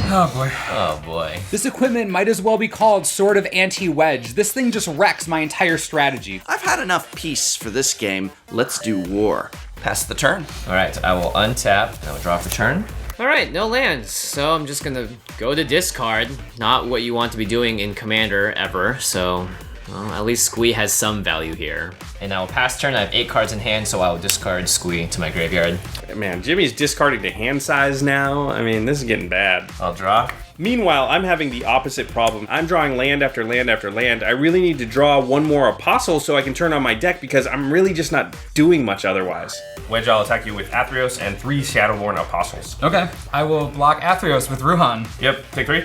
Speaker 6: Oh boy.
Speaker 2: Oh boy.
Speaker 4: This equipment might as well be called Sword of Anti-Wedge. This thing just wrecks my entire strategy.
Speaker 3: I've had enough peace for this game. Let's do war. Pass the turn.
Speaker 2: All right, I will untap, and I will draw for turn. All right, no lands, so I'm just gonna go to discard. Not what you want to be doing in Commander ever, so well, at least Squee has some value here. And I will pass turn. I have 8 cards in hand, so I will discard Squee to my graveyard.
Speaker 5: Man, Jimmy's discarding to hand size now. I mean, this is getting bad.
Speaker 2: I'll draw.
Speaker 5: Meanwhile, I'm having the opposite problem. I'm drawing land after land after land. I really need to draw 1 more Apostle so I can turn on my deck, because I'm really just not doing much otherwise. Wedge, I'll attack you with Athreos and 3 Shadowborn Apostles.
Speaker 6: Okay. I will block Athreos with Ruhan.
Speaker 5: Yep, take 3.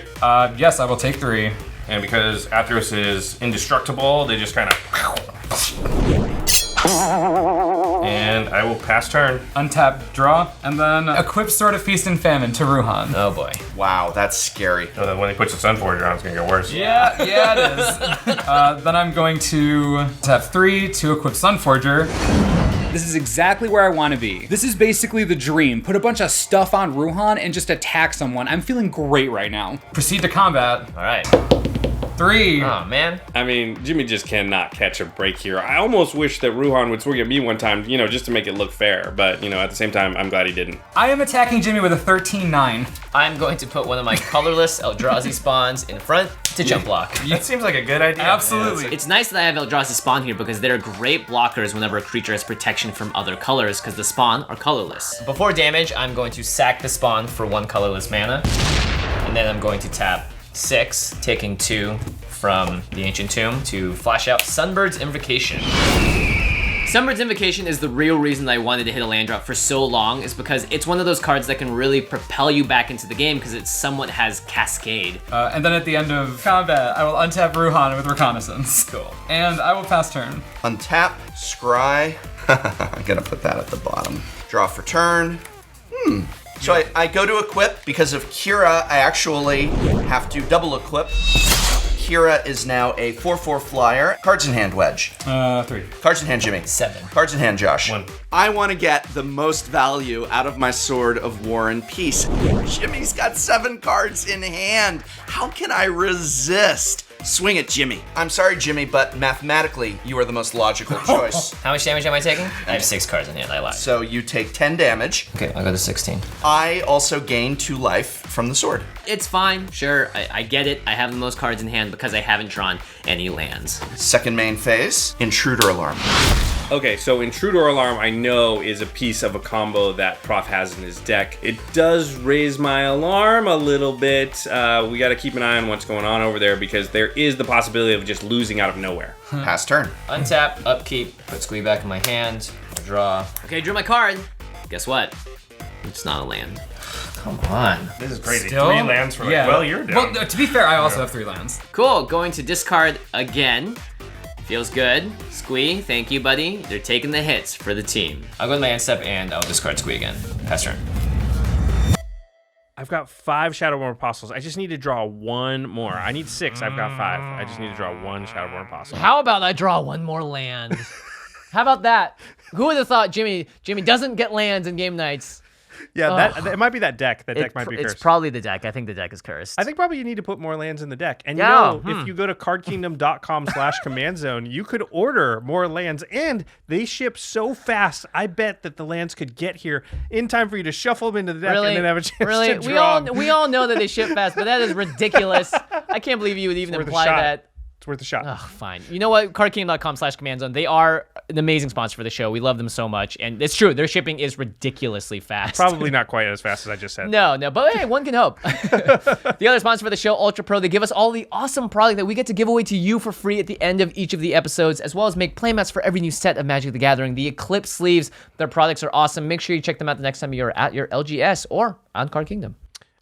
Speaker 6: Yes, I will take 3.
Speaker 5: And because Athreos is indestructible, they just kind of... And I will pass turn.
Speaker 6: Untap, draw, and then equip Sword of Feast and Famine to Ruhan.
Speaker 2: Oh boy.
Speaker 3: Wow, that's scary.
Speaker 5: So then when he puts the Sunforger on, it's gonna get worse.
Speaker 6: Yeah, it is. Then I'm going to tap 3 to equip Sunforger.
Speaker 4: This is exactly where I want to be. This is basically the dream. Put a bunch of stuff on Ruhan and just attack someone. I'm feeling great right now.
Speaker 6: Proceed to combat.
Speaker 2: All right.
Speaker 6: 3.
Speaker 2: Oh man.
Speaker 5: I mean, Jimmy just cannot catch a break here. I almost wish that Ruhan would swing at me one time, just to make it look fair. But, at the same time, I'm glad he didn't.
Speaker 6: I am attacking Jimmy with a 13-9.
Speaker 2: I'm going to put one of my colorless Eldrazi spawns in front to jump block.
Speaker 5: That seems like a good idea.
Speaker 6: Absolutely.
Speaker 2: It's nice that I have Eldrazi spawn here because they're great blockers whenever a creature has protection from other colors because the spawn are colorless. Before damage, I'm going to sack the spawn for 1 colorless mana, and then I'm going to tap 6, taking 2 from the Ancient Tomb to flash out Sunbird's Invocation. Sunbird's Invocation is the real reason that I wanted to hit a land drop for so long, is because it's one of those cards that can really propel you back into the game because it somewhat has Cascade.
Speaker 6: And then at the end of combat, I will untap Ruhan with Reconnaissance.
Speaker 2: Cool.
Speaker 6: And I will pass turn.
Speaker 3: Untap, scry. I'm gonna put that at the bottom. Draw for turn. So I go to equip. Because of Kira, I actually have to double equip. Kira is now a 4/4 flyer. Cards in hand, Wedge.
Speaker 6: 3.
Speaker 3: Cards in hand, Jimmy.
Speaker 2: 7.
Speaker 3: Cards in hand, Josh.
Speaker 5: 1.
Speaker 3: I want to get the most value out of my Sword of War and Peace. Jimmy's got 7 cards in hand. How can I resist? Swing it, Jimmy. I'm sorry, Jimmy, but mathematically, you are the most logical choice.
Speaker 2: How much damage am I taking? I have 6 cards in hand, I lied.
Speaker 3: So you take 10 damage.
Speaker 2: Okay, I'll go to 16.
Speaker 3: I also gain 2 life from the sword.
Speaker 2: It's fine, sure, I get it. I have the most cards in hand because I haven't drawn any lands.
Speaker 3: Second main phase, Intruder Alarm.
Speaker 5: Okay, so Intruder Alarm I know is a piece of a combo that Prof has in his deck. It does raise my alarm a little bit. We gotta keep an eye on what's going on over there because there is the possibility of just losing out of nowhere.
Speaker 3: Pass turn.
Speaker 2: Untap, upkeep, put Squee back in my hand, draw. Okay, drew my card. Guess what? It's not a land. Come on.
Speaker 5: This is crazy.
Speaker 6: Still?
Speaker 5: 3 lands for like, well, you're down.
Speaker 6: Well, to be fair, I also have 3 lands.
Speaker 2: Cool, going to discard again. Feels good. Squee, thank you, buddy. They're taking the hits for the team. I'll go to my end step and I'll discard Squee again. Pass turn.
Speaker 5: I've got 5 Shadowborn Apostles. I just need to draw 1 more. I need 6. I've got 5. I just need to draw 1 Shadowborn Apostle.
Speaker 2: How about I draw 1 more land? How about that? Who would have thought Jimmy doesn't get lands in game nights?
Speaker 5: Yeah, it might be that deck. That deck might be cursed.
Speaker 2: It's probably the deck. I think the deck is cursed.
Speaker 5: I think probably you need to put more lands in the deck. And
Speaker 2: Yeah,
Speaker 5: you know, if you go to cardkingdom.com/command zone, you could order more lands and they ship so fast. I bet that the lands could get here in time for you to shuffle them into the deck and then have a chance to draw them.
Speaker 2: We all know that they ship fast, but that is ridiculous. I can't believe you would even imply that.
Speaker 5: It's worth a shot.
Speaker 2: Oh, fine. You know what? Cardkingdom.com/command zone. They are an amazing sponsor for the show. We love them so much. And it's true. Their shipping is ridiculously fast.
Speaker 5: Probably not quite as fast as I just said.
Speaker 2: No, but hey, one can hope. The other sponsor for the show, Ultra Pro, they give us all the awesome product that we get to give away to you for free at the end of each of the episodes, as well as make playmats for every new set of Magic the Gathering. The Eclipse sleeves, their products are awesome. Make sure you check them out the next time you're at your LGS or on Card Kingdom.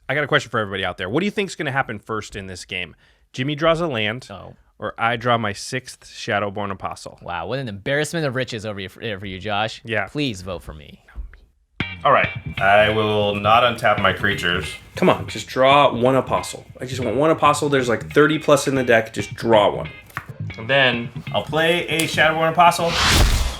Speaker 5: I got a question for everybody out there. What do you think is going to happen first in this game? Jimmy draws a land.
Speaker 2: Oh.
Speaker 5: Or I draw my 6th Shadowborn Apostle.
Speaker 2: Wow, what an embarrassment of riches for you, Josh.
Speaker 5: Yeah.
Speaker 2: Please vote for me.
Speaker 5: All right. I will not untap my creatures. Come on, just draw 1 Apostle. I just want 1 Apostle. There's like 30 plus in the deck. Just draw 1. And then I'll play a Shadowborn Apostle.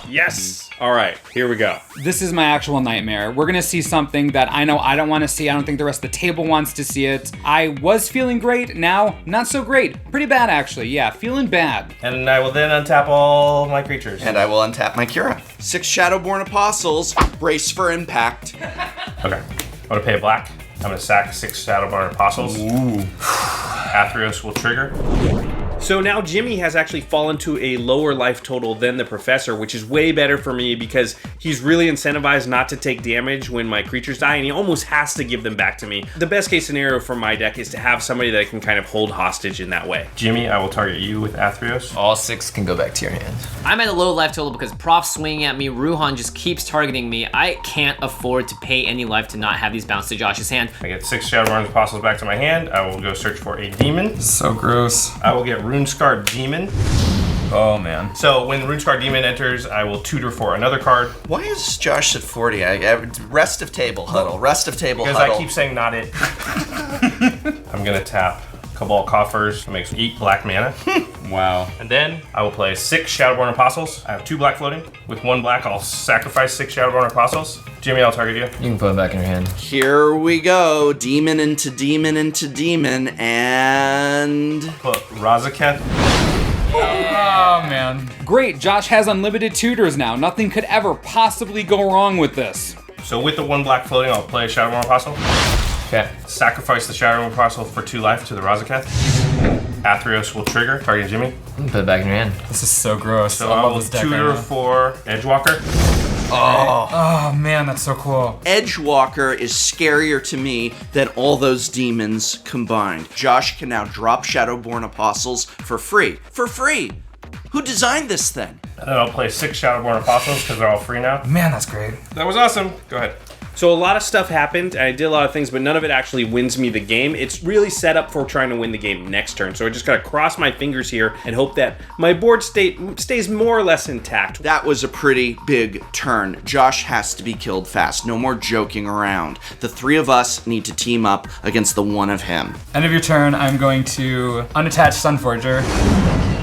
Speaker 5: Yes. All right, here we go.
Speaker 4: This is my actual nightmare. We're gonna see something that I know I don't want to see. I don't think the rest of the table wants to see it. I was feeling great, now not so great. Pretty bad, actually. Yeah, feeling bad.
Speaker 5: And I will then untap all my creatures.
Speaker 3: And I will untap my Kira. 6 Shadowborn Apostles. Brace for impact.
Speaker 5: Okay. I'm gonna pay a black. I'm gonna sack 6 Shadowborn Apostles. Ooh. Athreos will trigger. So now Jimmy has actually fallen to a lower life total than the Professor, which is way better for me because he's really incentivized not to take damage when my creatures die, and he almost has to give them back to me. The best case scenario for my deck is to have somebody that can kind of hold hostage in that way. Jimmy, I will target you with Athreos.
Speaker 2: All 6 can go back to your hand. I'm at a low life total because Prof's swinging at me. Ruhan just keeps targeting me. I can't afford to pay any life to not have these bounce to Josh's hand.
Speaker 5: I get 6 Shadowborn Apostles back to my hand. I will go search for a demon.
Speaker 6: So gross.
Speaker 5: I will get Runescarred Demon.
Speaker 6: Oh, man.
Speaker 5: So when Runescarred Demon enters, I will tutor for another card.
Speaker 3: Why is Josh at 40? Rest of table huddle. Rest of table
Speaker 5: Because
Speaker 3: huddle.
Speaker 5: I keep saying not it. I'm going to tap Cabal Coffers, makes 8 black mana.
Speaker 4: Wow.
Speaker 5: And then I will play 6 Shadowborn Apostles. I have 2 black floating. With 1 black, I'll sacrifice 6 Shadowborn Apostles. Jimmy, I'll target you.
Speaker 2: You can put it back in your hand.
Speaker 3: Here we go. Demon into demon into demon, and...
Speaker 5: Put Razaketh.
Speaker 6: Oh, man.
Speaker 4: Great, Josh has unlimited tutors now. Nothing could ever possibly go wrong with this.
Speaker 5: So with the 1 black floating, I'll play Shadowborn Apostle.
Speaker 2: Okay.
Speaker 5: Sacrifice the Shadowborn Apostle for 2 life to the Razaketh. Athreos will trigger, targeting Jimmy.
Speaker 2: You can put it back in your hand.
Speaker 6: This is so gross.
Speaker 5: So
Speaker 6: I
Speaker 5: I
Speaker 6: love
Speaker 5: will
Speaker 6: this deck
Speaker 5: tutor
Speaker 6: right now.
Speaker 5: for Edgewalker.
Speaker 6: Oh man, that's so cool.
Speaker 3: Edgewalker is scarier to me than all those demons combined. Josh can now drop Shadowborn Apostles for free. For free! Who designed this thing?
Speaker 5: And then I'll play 6 Shadowborn Apostles because they're all free now.
Speaker 6: Man, that's great.
Speaker 5: That was awesome. Go ahead. So a lot of stuff happened, and I did a lot of things, but none of it actually wins me the game. It's really set up for trying to win the game next turn, so I just gotta cross my fingers here and hope that my board state stays more or less intact.
Speaker 3: That was a pretty big turn. Josh has to be killed fast. No more joking around. The 3 of us need to team up against the 1 of him.
Speaker 6: End of your turn, I'm going to unattach Sunforger.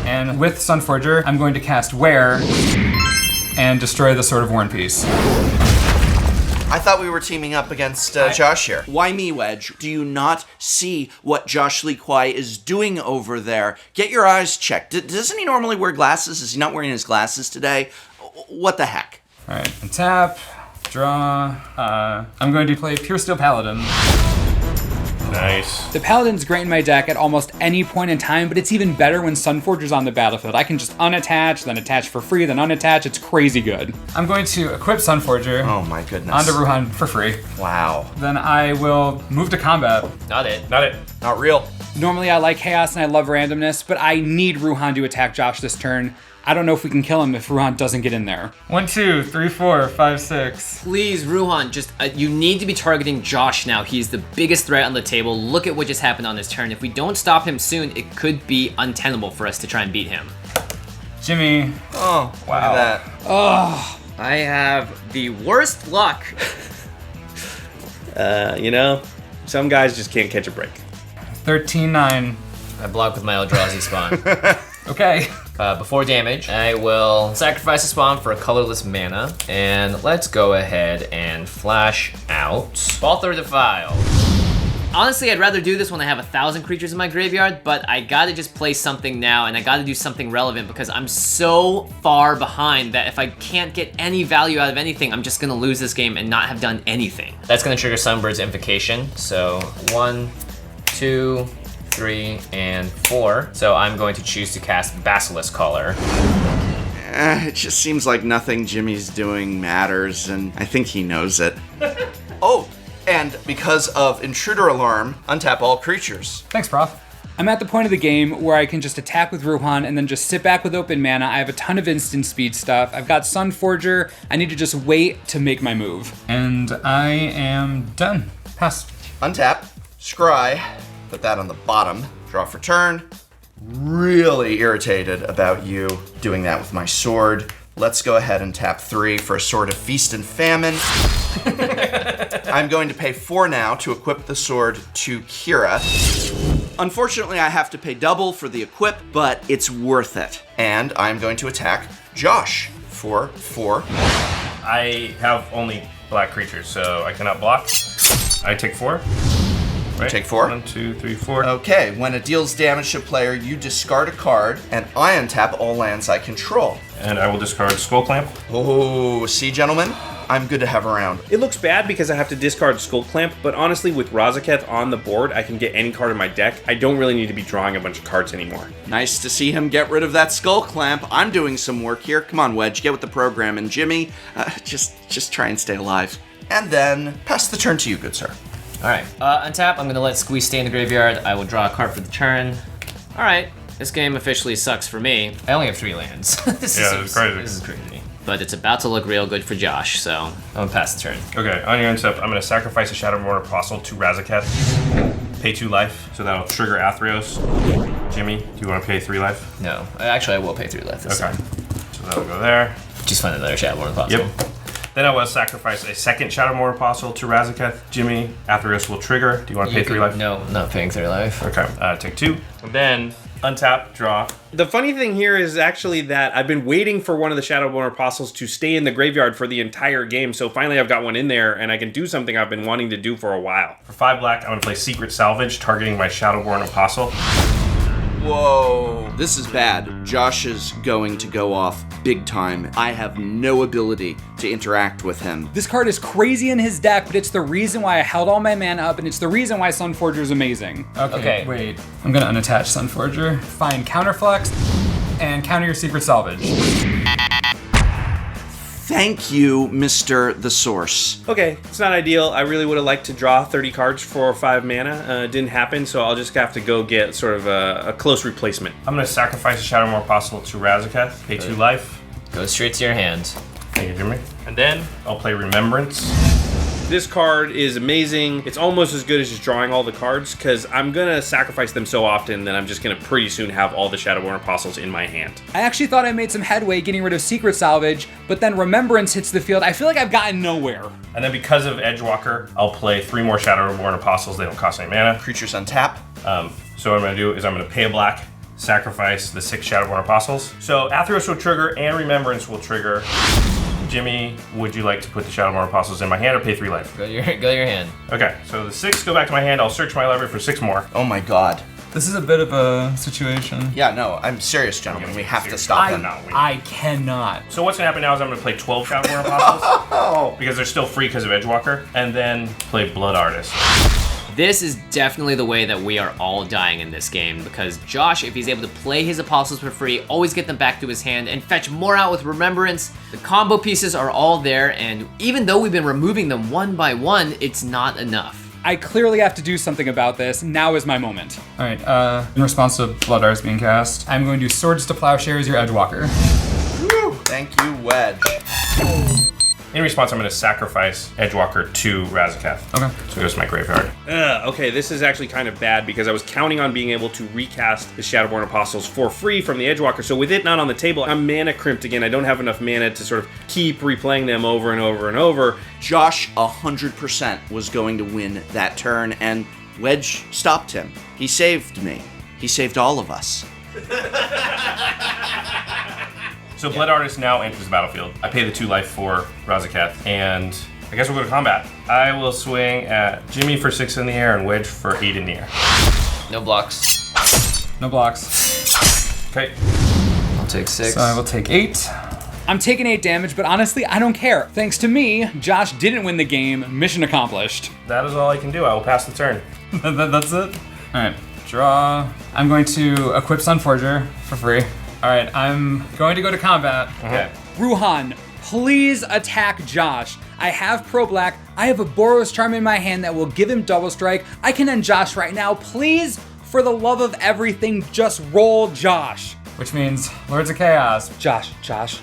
Speaker 6: And with Sunforger, I'm going to cast Wear and destroy the Sword of War and Peace.
Speaker 3: I thought we were teaming up against Josh here. Why me, Wedge? Do you not see what Josh Lee Kwai is doing over there? Get your eyes checked. Doesn't he normally wear glasses? Is he not wearing his glasses today? What the heck?
Speaker 6: All right, untap, draw. I'm going to play Pure Steel Paladin.
Speaker 5: Nice.
Speaker 4: The Paladin's great in my deck at almost any point in time, but it's even better when Sunforger's on the battlefield. I can just unattach, then attach for free, then unattach. It's crazy good.
Speaker 6: I'm going to equip Sunforger
Speaker 3: Oh my goodness.
Speaker 6: onto Ruhan for free.
Speaker 3: Wow.
Speaker 6: Then I will move to combat.
Speaker 2: Not it.
Speaker 5: Not it.
Speaker 3: Not real.
Speaker 4: Normally I like chaos and I love randomness, but I need Ruhan to attack Josh this turn. I don't know if we can kill him if Ruhan doesn't get in there.
Speaker 6: 1, 2, 3, 4, 5, 6.
Speaker 2: Please, Ruhan, just you need to be targeting Josh now. He's the biggest threat on the table. Look at what just happened on this turn. If we don't stop him soon, it could be untenable for us to try and beat him.
Speaker 6: Jimmy.
Speaker 3: Oh, wow. Look at that.
Speaker 4: Oh,
Speaker 2: I have the worst luck.
Speaker 5: You know, some guys just can't catch a break.
Speaker 6: 13-9.
Speaker 2: I block with my Eldrazi spawn.
Speaker 6: Okay.
Speaker 2: Before damage, I will sacrifice a spawn for a colorless mana, and let's go ahead and flash out Balthor Defile. Honestly, I'd rather do this when I have 1,000 creatures in my graveyard, but I gotta just play something now, and I gotta do something relevant because I'm so far behind that if I can't get any value out of anything, I'm just gonna lose this game and not have done anything. That's gonna trigger Sunbird's Invocation, so 1, 2, 3, and 4. So I'm going to choose to cast Basilisk Caller.
Speaker 3: It just seems like nothing Jimmy's doing matters, and I think he knows it. Oh, and because of Intruder Alarm, untap all creatures.
Speaker 6: Thanks, Prof.
Speaker 4: I'm at the point of the game where I can just attack with Ruhan and then just sit back with open mana. I have a ton of instant speed stuff. I've got Sunforger. I need to just wait to make my move.
Speaker 6: And I am done. Pass.
Speaker 3: Untap, scry, put that on the bottom, draw for turn. Really irritated about you doing that with my sword. Let's go ahead and tap 3 for a Sword of Feast and Famine. I'm going to pay 4 now to equip the sword to Kira. Unfortunately, I have to pay double for the equip, but it's worth it. And I'm going to attack Josh for 4.
Speaker 5: I have only black creatures, so I cannot block. I take 4. Right?
Speaker 3: Take 4.
Speaker 5: 1, 2, 3, 4.
Speaker 3: Okay, when it deals damage to a player, you discard a card, and I untap all lands I control.
Speaker 5: And I will discard Skull Clamp.
Speaker 3: Oh, see, gentlemen? I'm good to have around.
Speaker 5: It looks bad because I have to discard Skull Clamp, but honestly, with Razaketh on the board, I can get any card in my deck. I don't really need to be drawing a bunch of cards anymore.
Speaker 3: Nice to see him get rid of that Skull Clamp. I'm doing some work here. Come on, Wedge, get with the program. And Jimmy, just try and stay alive. And then pass the turn to you, good sir.
Speaker 2: Alright, untap, I'm gonna let Squeeze stay in the graveyard. I will draw a card for the turn. Alright, this game officially sucks for me. I only have 3 lands. This is crazy. This is crazy. But it's about to look real good for Josh, so I'm gonna pass the turn.
Speaker 5: Okay, on your untap, I'm going to sacrifice a Shadowborn Apostle to Razaketh. Pay 2 life, so that'll trigger Athreos. Jimmy, do you want to pay 3 life?
Speaker 2: No, actually I will pay 3 life this
Speaker 5: Okay,
Speaker 2: time.
Speaker 5: so that'll go there.
Speaker 2: Just find another Shadowborn Apostle.
Speaker 5: Yep. Then I will sacrifice a second Shadowborn Apostle to Razaketh. Jimmy, Athreos will trigger. Do you want to pay 3 life?
Speaker 2: No, not paying 3 life.
Speaker 5: Okay, take 2. And then untap, draw. The funny thing here is actually that I've been waiting for one of the Shadowborn Apostles to stay in the graveyard for the entire game, so finally I've got one in there, and I can do something I've been wanting to do for a while. For 5 black, I'm going to play Secret Salvage, targeting my Shadowborn Apostle.
Speaker 3: Whoa. This is bad. Josh is going to go off big time. I have no ability to interact with him.
Speaker 4: This card is crazy in his deck, but it's the reason why I held all my mana up, and it's the reason why Sunforger is amazing.
Speaker 6: Okay, wait. I'm gonna unattach Sunforger. Find Counterflex and counter your Secret Salvage.
Speaker 3: Thank you, Mr. The Source.
Speaker 5: Okay, it's not ideal. I really would have liked to draw 30 cards for 5 mana. It didn't happen, so I'll just have to go get sort of a close replacement. I'm going to sacrifice a Shadowborn Apostle to Razaketh, pay 2 life.
Speaker 2: Go straight to your hand.
Speaker 5: Thank you, Jimmy. And then I'll play Remembrance. This card is amazing. It's almost as good as just drawing all the cards, because I'm going to sacrifice them so often that I'm just going to pretty soon have all the Shadowborn Apostles in my hand.
Speaker 4: I actually thought I made some headway getting rid of Secret Salvage, but then Remembrance hits the field. I feel like I've gotten nowhere.
Speaker 5: And then because of Edgewalker, I'll play 3 more Shadowborn Apostles. They don't cost any mana.
Speaker 3: Creatures untap.
Speaker 5: So what I'm going to do is I'm going to pay a black, sacrifice the 6 Shadowborn Apostles. So Athreos will trigger and Remembrance will trigger. Jimmy, would you like to put the Shadowborn Apostles in my hand or pay 3 life?
Speaker 2: Go to your hand.
Speaker 5: Okay, so the 6 go back to my hand. I'll search my library for 6 more.
Speaker 3: Oh my god.
Speaker 6: This is a bit of a situation.
Speaker 3: Yeah, no, I'm serious, gentlemen. We have to stop him.
Speaker 4: I cannot.
Speaker 5: So what's gonna happen now is I'm gonna play 12 Shadowborn Apostles because they're still free because of Edgewalker, and then play Blood Artist.
Speaker 2: This is definitely the way that we are all dying in this game, because Josh, if he's able to play his Apostles for free, always get them back to his hand and fetch more out with Remembrance. The combo pieces are all there, and even though we've been removing them one by one, it's not enough.
Speaker 4: I clearly have to do something about this. Now is my moment.
Speaker 6: All right, in response to Blood Arts being cast, I'm going to Swords to Plowshares your Edgewalker.
Speaker 3: Woo. Thank you, Wedge.
Speaker 5: In response, I'm going to sacrifice Edgewalker to Razaketh.
Speaker 6: Okay.
Speaker 5: So it goes to my graveyard. Okay, this is actually kind of bad because I was counting on being able to recast the Shadowborn Apostles for free from the Edgewalker. So with it not on the table, I'm mana crimped again. I don't have enough mana to sort of keep replaying them over and over and over.
Speaker 3: Josh 100% was going to win that turn, and Wedge stopped him. He saved me. He saved all of us.
Speaker 5: So Blood Artist now enters the battlefield. I pay the 2 life for Razaketh, and I guess we'll go to combat. I will swing at Jimmy for 6 in the air and Wedge for 8 in the air.
Speaker 2: No blocks.
Speaker 6: No blocks.
Speaker 5: Okay.
Speaker 2: I'll take 6.
Speaker 6: So I will take 8.
Speaker 4: I'm taking 8 damage, but honestly, I don't care. Thanks to me, Josh didn't win the game. Mission accomplished.
Speaker 5: That is all I can do. I will pass the turn.
Speaker 6: That's it? All right, draw. I'm going to equip Sunforger for free. All right, I'm going to go to combat.
Speaker 5: Okay.
Speaker 4: Ruhan, please attack Josh. I have Pro Black. I have a Boros Charm in my hand that will give him double strike. I can end Josh right now. Please, for the love of everything, just roll Josh.
Speaker 6: Which means Lords of Chaos.
Speaker 4: Josh.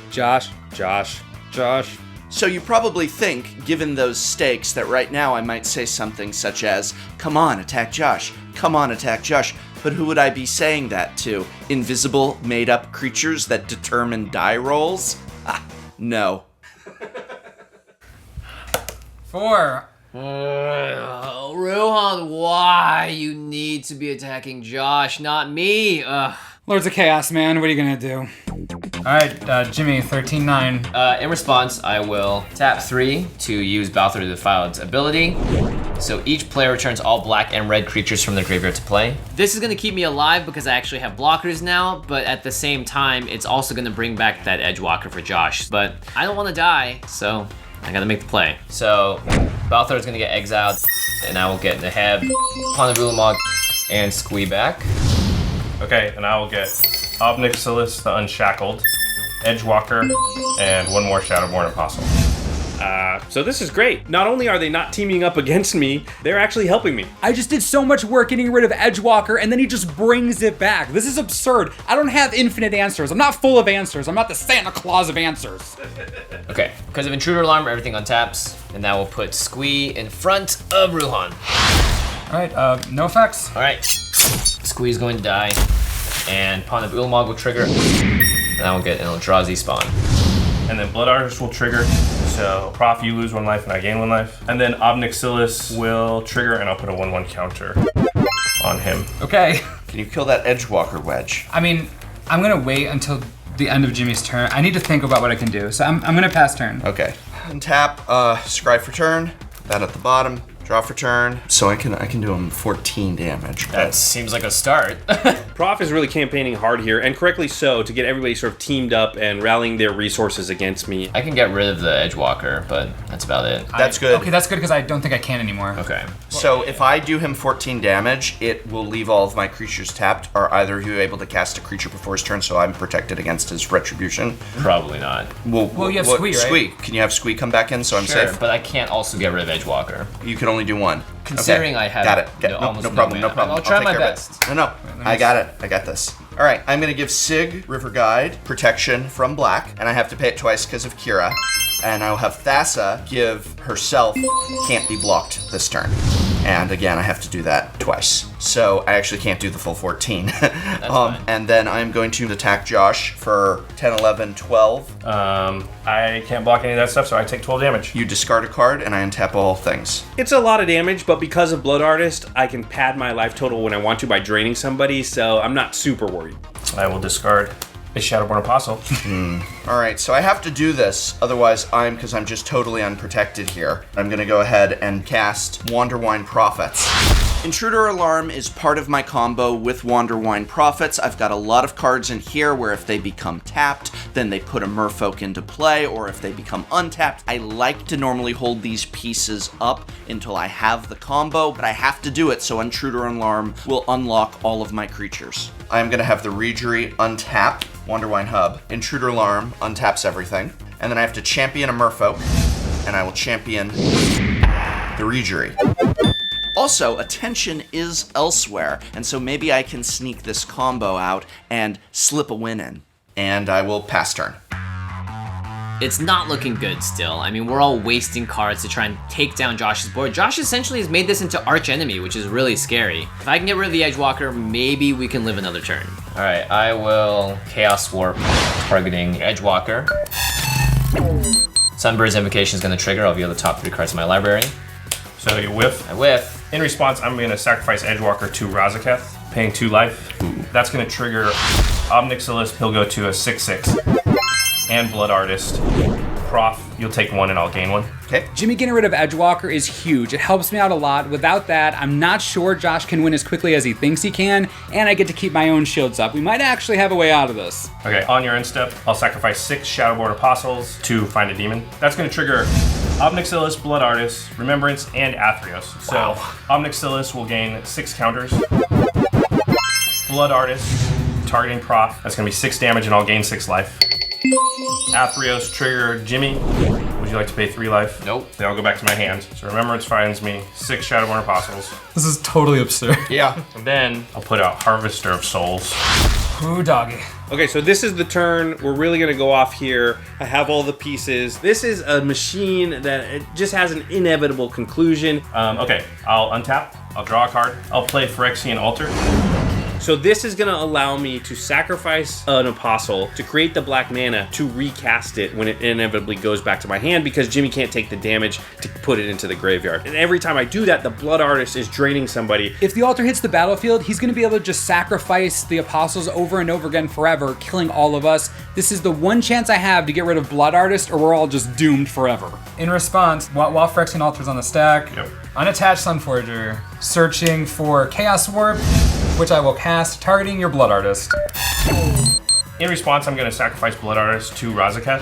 Speaker 3: So you probably think, given those stakes, that right now I might say something such as, come on, attack Josh. Come on, attack Josh. But who would I be saying that to? Invisible, made-up creatures that determine die rolls? No.
Speaker 6: 4.
Speaker 2: Ruhan, why? You need to be attacking Josh, not me.
Speaker 4: Lords of Chaos, man. What are you gonna do?
Speaker 6: All right, Jimmy, 13-9.
Speaker 2: In response, I will tap 3 to use Balthor the Defiled's ability. So each player returns all black and red creatures from their graveyard to play. This is gonna keep me alive because I actually have blockers now, but at the same time, it's also gonna bring back that Edgewalker for Josh. But I don't wanna die, so I gotta make the play. So Balthor is gonna get exiled, and I will get Neheb, Ponavulumog, and Squee back.
Speaker 5: Okay, and I will get Obnixilis the Unshackled, Edgewalker, and 1 more Shadowborn Apostle. So this is great. Not only are they not teaming up against me, they're actually helping me.
Speaker 4: I just did so much work getting rid of Edgewalker, and then he just brings it back. This is absurd. I don't have infinite answers. I'm not full of answers. I'm not the Santa Claus of answers.
Speaker 2: Okay, because of Intruder Alarm, everything untaps, and that will put Squee in front of Ruhan.
Speaker 6: All right, no effects.
Speaker 2: All right, Squee is going to die, and Pawn of Ulmog will trigger, and I will get an Eldrazi spawn.
Speaker 5: And then Blood Artist will trigger. So, Prof, you lose 1 life and I gain 1 life. And then Obnixilis will trigger and I'll put a 1/1 counter on him.
Speaker 6: Okay.
Speaker 3: Can you kill that Edgewalker, Wedge?
Speaker 6: I mean, I'm gonna wait until the end of Jimmy's turn. I need to think about what I can do, so I'm gonna pass turn.
Speaker 3: Okay. Untap, scry for turn. Put that at the bottom. Draw for turn. So I can do him 14 damage.
Speaker 2: That seems like a start.
Speaker 5: Prof is really campaigning hard here, and correctly so, to get everybody sort of teamed up and rallying their resources against me.
Speaker 2: I can get rid of the Edgewalker, but that's about it.
Speaker 3: That's good.
Speaker 6: Okay, that's good because I don't think I can anymore.
Speaker 2: Okay.
Speaker 3: So if I do him 14 damage, it will leave all of my creatures tapped. Are either of you able to cast a creature before his turn so I'm protected against his retribution?
Speaker 2: Probably not.
Speaker 6: Well, you have Squee, right?
Speaker 3: Squee. Can you have Squee come back in so I'm
Speaker 2: Sure,
Speaker 3: safe?
Speaker 2: but I can't also get rid of Edgewalker.
Speaker 3: You can only do one.
Speaker 2: Considering
Speaker 3: Okay.
Speaker 2: I have
Speaker 3: Got it. No
Speaker 2: almost
Speaker 3: problem.
Speaker 2: no
Speaker 3: No problem.
Speaker 2: I'll try
Speaker 3: take
Speaker 2: my
Speaker 3: care of it.
Speaker 2: best.
Speaker 3: No. I got it. I got this. All right. I'm gonna give Sygg River Guide protection from black, and I have to pay it twice because of Kira. And I'll have Thassa give herself can't be blocked this turn. And again, I have to do that twice. So I actually can't do the full 14.
Speaker 2: fine.
Speaker 3: And then I'm going to attack Josh for 10, 11, 12.
Speaker 5: I can't block any of that stuff, so I take 12 damage.
Speaker 3: You discard a card, and I untap all things.
Speaker 5: It's a lot of damage, but because of Blood Artist, I can pad my life total when I want to by draining somebody, so I'm not super worried. I will discard a Shadowborn Apostle.
Speaker 3: All right, so I have to do this, otherwise because I'm just totally unprotected here. I'm gonna go ahead and cast Wanderwine Prophets. Intruder Alarm is part of my combo with Wanderwine Prophets. I've got a lot of cards in here where if they become tapped, then they put a Merfolk into play, or if they become untapped, I like to normally hold these pieces up until I have the combo, but I have to do it so Intruder Alarm will unlock all of my creatures. I'm gonna have the Reejerey untap Wanderwine Hub. Intruder Alarm untaps everything. And then I have to champion a Merfolk, and I will champion the Reejerey. Also, attention is elsewhere, and so maybe I can sneak this combo out and slip a win in. And I will pass turn.
Speaker 2: It's not looking good still. I mean, we're all wasting cards to try and take down Josh's board. Josh essentially has made this into arch enemy, which is really scary. If I can get rid of the Edgewalker, maybe we can live another turn. All right, I will Chaos Warp targeting Edgewalker. Sunbird's Invocation is going to trigger. I'll view the top 3 cards in my library.
Speaker 5: So you whiff.
Speaker 2: I whiff.
Speaker 5: In response, I'm going to sacrifice Edgewalker to Razaketh, paying 2 life. That's going to trigger Obnixilis. He'll go to a 6/6. And Blood Artist. Prof, you'll take 1 and I'll gain 1.
Speaker 3: Okay.
Speaker 4: Jimmy getting rid of Edgewalker is huge. It helps me out a lot. Without that, I'm not sure Josh can win as quickly as he thinks he can, and I get to keep my own shields up. We might actually have a way out of this.
Speaker 5: Okay, on your end step, I'll sacrifice 6 Shadowborn Apostles to find a demon. That's going to trigger Obnixilis, Blood Artist, Remembrance, and Athreos. So Obnixilis will gain 6 counters. Blood Artist, targeting Prof. That's going to be 6 damage and I'll gain 6 life. Athreos trigger Jimmy. Would you like to pay 3 life?
Speaker 2: Nope.
Speaker 5: Then I'll go back to my hand. So Remembrance finds me 6 Shadowborn Apostles.
Speaker 6: This is totally absurd.
Speaker 3: Yeah.
Speaker 5: And then I'll put out Harvester of Souls.
Speaker 6: Ooh, doggy.
Speaker 5: Okay, so this is the turn. We're really gonna go off here. I have all the pieces. This is a machine that it just has an inevitable conclusion. Okay, I'll untap. I'll draw a card. I'll play Phyrexian Altar. So this is gonna allow me to sacrifice an apostle to create the black mana to recast it when it inevitably goes back to my hand because Jimmy can't take the damage to put it into the graveyard. And every time I do that, the Blood Artist is draining somebody.
Speaker 4: If the altar hits the battlefield, he's going to be able to just sacrifice the apostles over and over again forever, killing all of us. This is the one chance I have to get rid of Blood Artist, or we're all just doomed forever.
Speaker 6: In response, while Phyrexian Altar's on the stack,
Speaker 5: Yep.
Speaker 6: unattached Sunforger, searching for Chaos Warp, which I will cast, targeting your Blood Artist.
Speaker 5: In response, I'm going to sacrifice Blood Artist to Razaketh.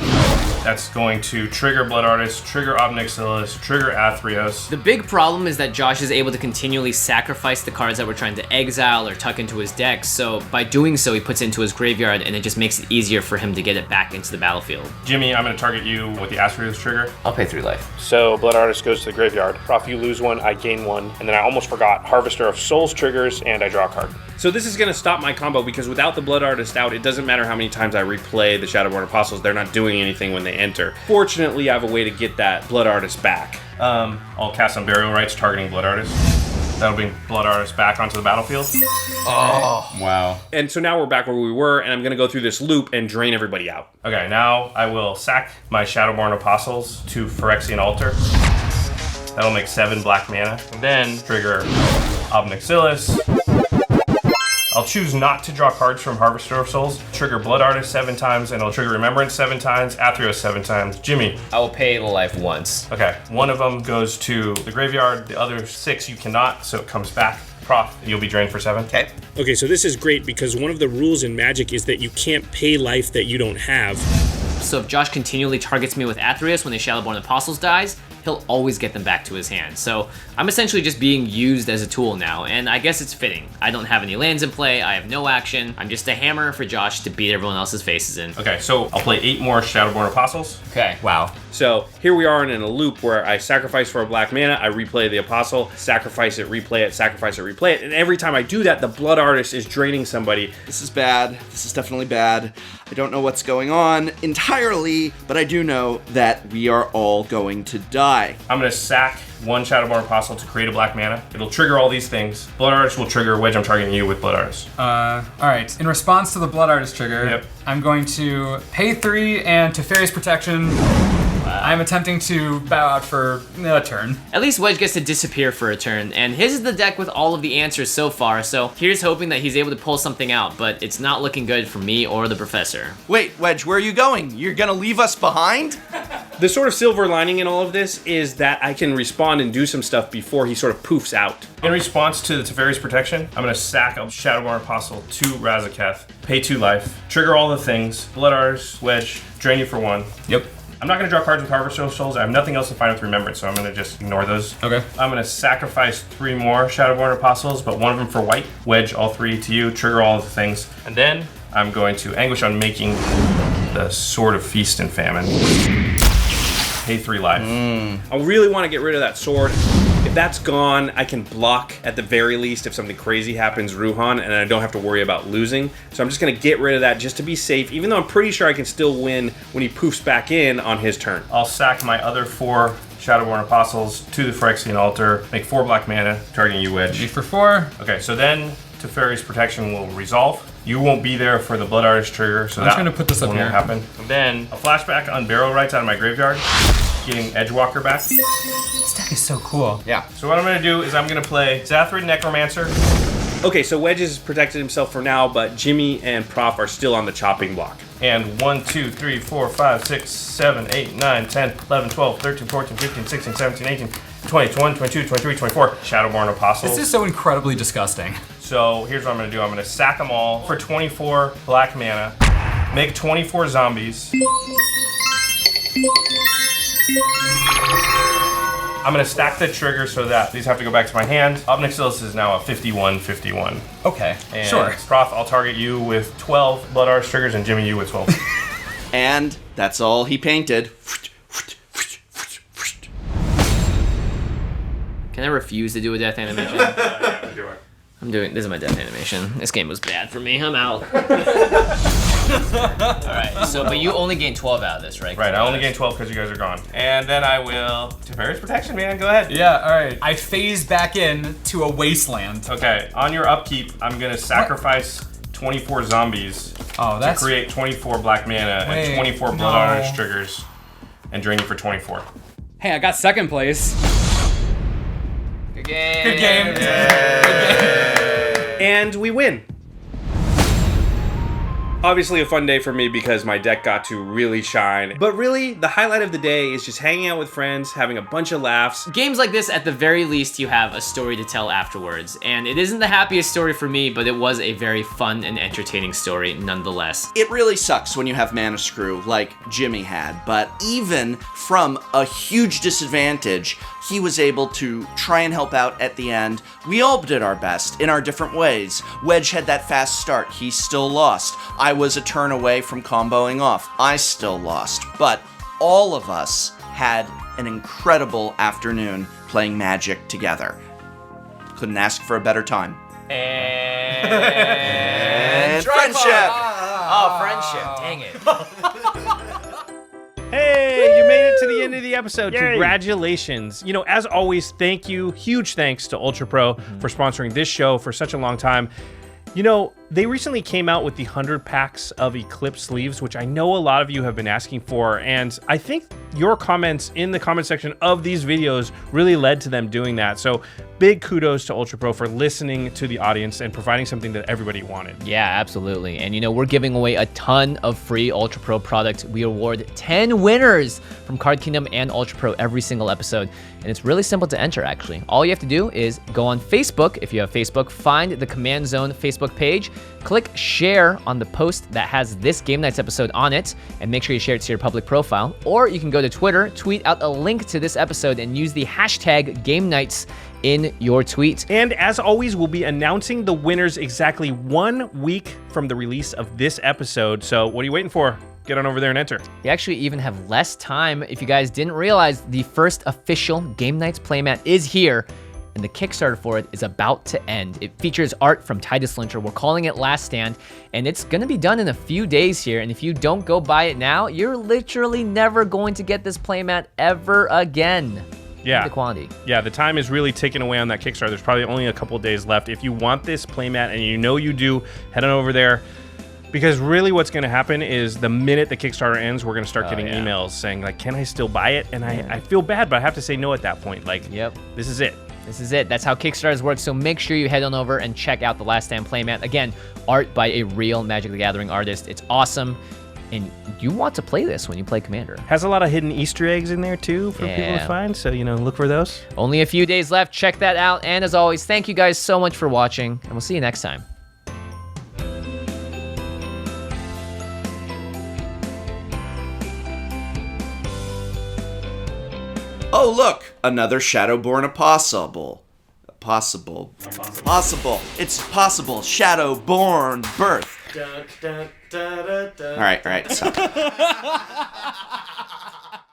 Speaker 5: That's going to trigger Blood Artist, trigger Obnixilis, trigger Athreos.
Speaker 2: The big problem is that Josh is able to continually sacrifice the cards that we're trying to exile or tuck into his deck, so by doing so, he puts it into his graveyard, and it just makes it easier for him to get it back into the battlefield.
Speaker 5: Jimmy, I'm going to target you with the Athreos trigger.
Speaker 2: I'll pay 3 life.
Speaker 5: So Blood Artist goes to the graveyard. Prof, you lose 1, I gain 1. And then I almost forgot Harvester of Souls triggers, and I draw a card. So this is going to stop my combo because without the Blood Artist out, it doesn't matter how many times I replay the Shadowborn Apostles, they're not doing anything when they enter. Fortunately, I have a way to get that Blood Artist back. I'll cast some Burial Rites targeting Blood Artist. That'll bring Blood Artist back onto the battlefield.
Speaker 3: Oh.
Speaker 4: Wow.
Speaker 5: And so now we're back where we were, and I'm going to go through this loop and drain everybody out. Okay, now I will sack my Shadowborn Apostles to Phyrexian Altar. That'll make 7 black mana. And then trigger Obnixilis. I'll choose not to draw cards from Harvester of Souls, trigger Blood Artist 7 times, and I'll trigger Remembrance 7 times, Athreos 7 times. Jimmy.
Speaker 7: I will pay the life once.
Speaker 5: Okay, one of them goes to the graveyard, the other 6 you cannot, so it comes back. Prof, you'll be drained for 7.
Speaker 3: Okay.
Speaker 1: Okay, so this is great because one of the rules in Magic is that you can't pay life that you don't have.
Speaker 2: So if Josh continually targets me with Athreos when the Shadowborn Apostles dies, he'll always get them back to his hand. So I'm essentially just being used as a tool now, and I guess it's fitting. I don't have any lands in play, I have no action. I'm just a hammer for Josh to beat everyone else's faces in.
Speaker 5: Okay, so I'll play 8 more Shadowborn Apostles.
Speaker 7: Okay.
Speaker 5: Wow. So here we are in a loop where I sacrifice for a black mana, I replay the Apostle, sacrifice it, replay it, sacrifice it, replay it, and every time I do that, the Blood Artist is draining somebody.
Speaker 3: This is bad. This is definitely bad. I don't know what's going on entirely, but I do know that we are all going to die.
Speaker 5: I'm gonna sack 1 Shadowborn Apostle to create a black mana. It'll trigger all these things. Blood Artist will trigger Wedge. I'm targeting you with Blood Artist.
Speaker 6: Alright, in response to the Blood Artist trigger,
Speaker 5: Yep.
Speaker 6: I'm going to pay 3 and Teferi's Protection. I'm attempting to bow out for a turn.
Speaker 2: At least Wedge gets to disappear for a turn, and his is the deck with all of the answers so far, so here's hoping that he's able to pull something out, but it's not looking good for me or the professor.
Speaker 3: Wait, Wedge, where are you going? You're gonna leave us behind?
Speaker 5: The sort of silver lining in all of this is that I can respond and do some stuff before he sort of poofs out. In response to the Teferi's Protection, I'm gonna sack a Shadowborn Apostle to Razaketh, pay 2 life, trigger all the things, Blood Artist, Wedge, drain you for 1.
Speaker 6: Yep.
Speaker 5: I'm not gonna draw cards with Harvester of Souls. I have nothing else to find with Remembrance, so I'm gonna just ignore those.
Speaker 6: Okay.
Speaker 5: I'm gonna sacrifice 3 more Shadowborn Apostles, but one of them for white. Wedge all 3 to you, trigger all of the things. And then I'm going to Anguish on Making the Sword of Feast and Famine. Pay 3 life. I really wanna get rid of that sword. If that's gone, I can block at the very least if something crazy happens Ruhan, and I don't have to worry about losing. So I'm just gonna get rid of that just to be safe, even though I'm pretty sure I can still win when he poofs back in on his turn. I'll sack my other 4 Shadowborn Apostles to the Phyrexian Altar, make 4 black mana, targeting you, Wedge.
Speaker 6: G for 4.
Speaker 5: Okay, so then Teferi's Protection will resolve. You won't be there for the Blood Artist trigger, so
Speaker 6: I'm
Speaker 5: that
Speaker 6: just gonna put this up
Speaker 5: won't
Speaker 6: here.
Speaker 5: happen. And then a flashback on Barrow Rights out of my graveyard, getting Edgewalker back.
Speaker 6: This deck is so cool.
Speaker 3: Yeah.
Speaker 5: So what I'm gonna do is I'm gonna play Zathrid Necromancer. Okay, so Wedge has protected himself for now, but Jimmy and Prof are still on the chopping block. And 1, 2, 3, 4, 5, 6, 7, 8, 9, 10, 11, 12, 13, 14, 15, 16, 17, 18, 20, 21, 22, 23, 24. Shadowborn Apostles.
Speaker 6: This is so incredibly disgusting.
Speaker 5: So here's what I'm gonna do. I'm gonna sack them all for 24 black mana, make 24 zombies. I'm gonna stack the trigger so that these have to go back to my hand. Up next to this is now a 51-51.
Speaker 6: Okay,
Speaker 5: And
Speaker 6: sure.
Speaker 5: Prof, I'll target you with 12 Blood Artist triggers and Jimmy you with 12.
Speaker 3: And that's all he painted.
Speaker 2: Can I refuse to do a death animation? This is my death animation. This game was bad for me, I'm out. Alright, so, but you only gain 12 out of this, right?
Speaker 5: Right, I only gain 12 because you guys are gone. And then I will... Teferi's Protection, man, go ahead.
Speaker 6: Yeah, alright. I phase back in to a wasteland.
Speaker 5: Okay, on your upkeep, I'm gonna sacrifice 24 zombies to create 24 black mana and 24 Blood Artist triggers and drain you for 24.
Speaker 4: Hey, I got second place.
Speaker 2: Good game.
Speaker 6: Good game.
Speaker 5: And we win. Obviously a fun day for me because my deck got to really shine. But really, the highlight of the day is just hanging out with friends, having a bunch of laughs.
Speaker 2: Games like this, at the very least, you have a story to tell afterwards. And it isn't the happiest story for me, but it was a very fun and entertaining story nonetheless.
Speaker 3: It really sucks when you have mana screw like Jimmy had, but even from a huge disadvantage, he was able to try and help out at the end. We all did our best in our different ways. Wedge had that fast start, he still lost. I was a turn away from comboing off, I still lost. But all of us had an incredible afternoon playing Magic together. Couldn't ask for a better time.
Speaker 2: And
Speaker 3: friendship!
Speaker 2: Oh, friendship, dang it.
Speaker 1: Hey, you made it to the end of the episode. Yay. Congratulations. You know, as always, thank you. Huge thanks to Ultra Pro for sponsoring this show for such a long time. You know, They recently came out with the 100 packs of Eclipse sleeves, which I know a lot of you have been asking for, and I think your comments in the comment section of these videos really led to them doing that. So big kudos to Ultra Pro for listening to the audience and providing something that everybody wanted.
Speaker 2: Yeah, absolutely. And you know, we're giving away a ton of free Ultra Pro products. We award 10 winners from Card Kingdom and Ultra Pro every single episode. And it's really simple to enter, actually. All you have to do is go on Facebook, if you have Facebook, find the Command Zone Facebook page, click share on the post that has this Game Nights episode on it, and make sure you share it to your public profile. Or you can go to Twitter, tweet out a link to this episode, and use the hashtag Game Nights in your tweet.
Speaker 1: And as always, we'll be announcing the winners exactly 1 week from the release of this episode. So what are you waiting for? Get on over there and enter.
Speaker 2: You actually even have less time. If you guys didn't realize, the first official Game Nights playmat is here, and the Kickstarter for it is about to end. It features art from Titus Lyncher. We're calling it Last Stand, and it's gonna be done in a few days here. And if you don't go buy it now, you're literally never going to get this playmat ever again.
Speaker 1: Yeah.
Speaker 2: The quantity.
Speaker 1: Yeah, the time is really taken away on that Kickstarter. There's probably only a couple days left. If you want this playmat, and you know you do, head on over there. Because really what's going to happen is the minute the Kickstarter ends, we're going to start getting emails saying, like, can I still buy it? And I feel bad, but I have to say no at that point. Like, this is it.
Speaker 2: This is it. That's how Kickstarters work. So make sure you head on over and check out the Last Stand playmat. Again, art by a real Magic the Gathering artist. It's awesome. And you want to play this when you play Commander.
Speaker 1: Has a lot of hidden Easter eggs in there, too, for people to find. So, you know, look for those.
Speaker 2: Only a few days left. Check that out. And as always, thank you guys so much for watching. And we'll see you next time.
Speaker 3: Oh, look! Another Shadowborn Possible. It's possible. Shadowborn birth. All right, stop.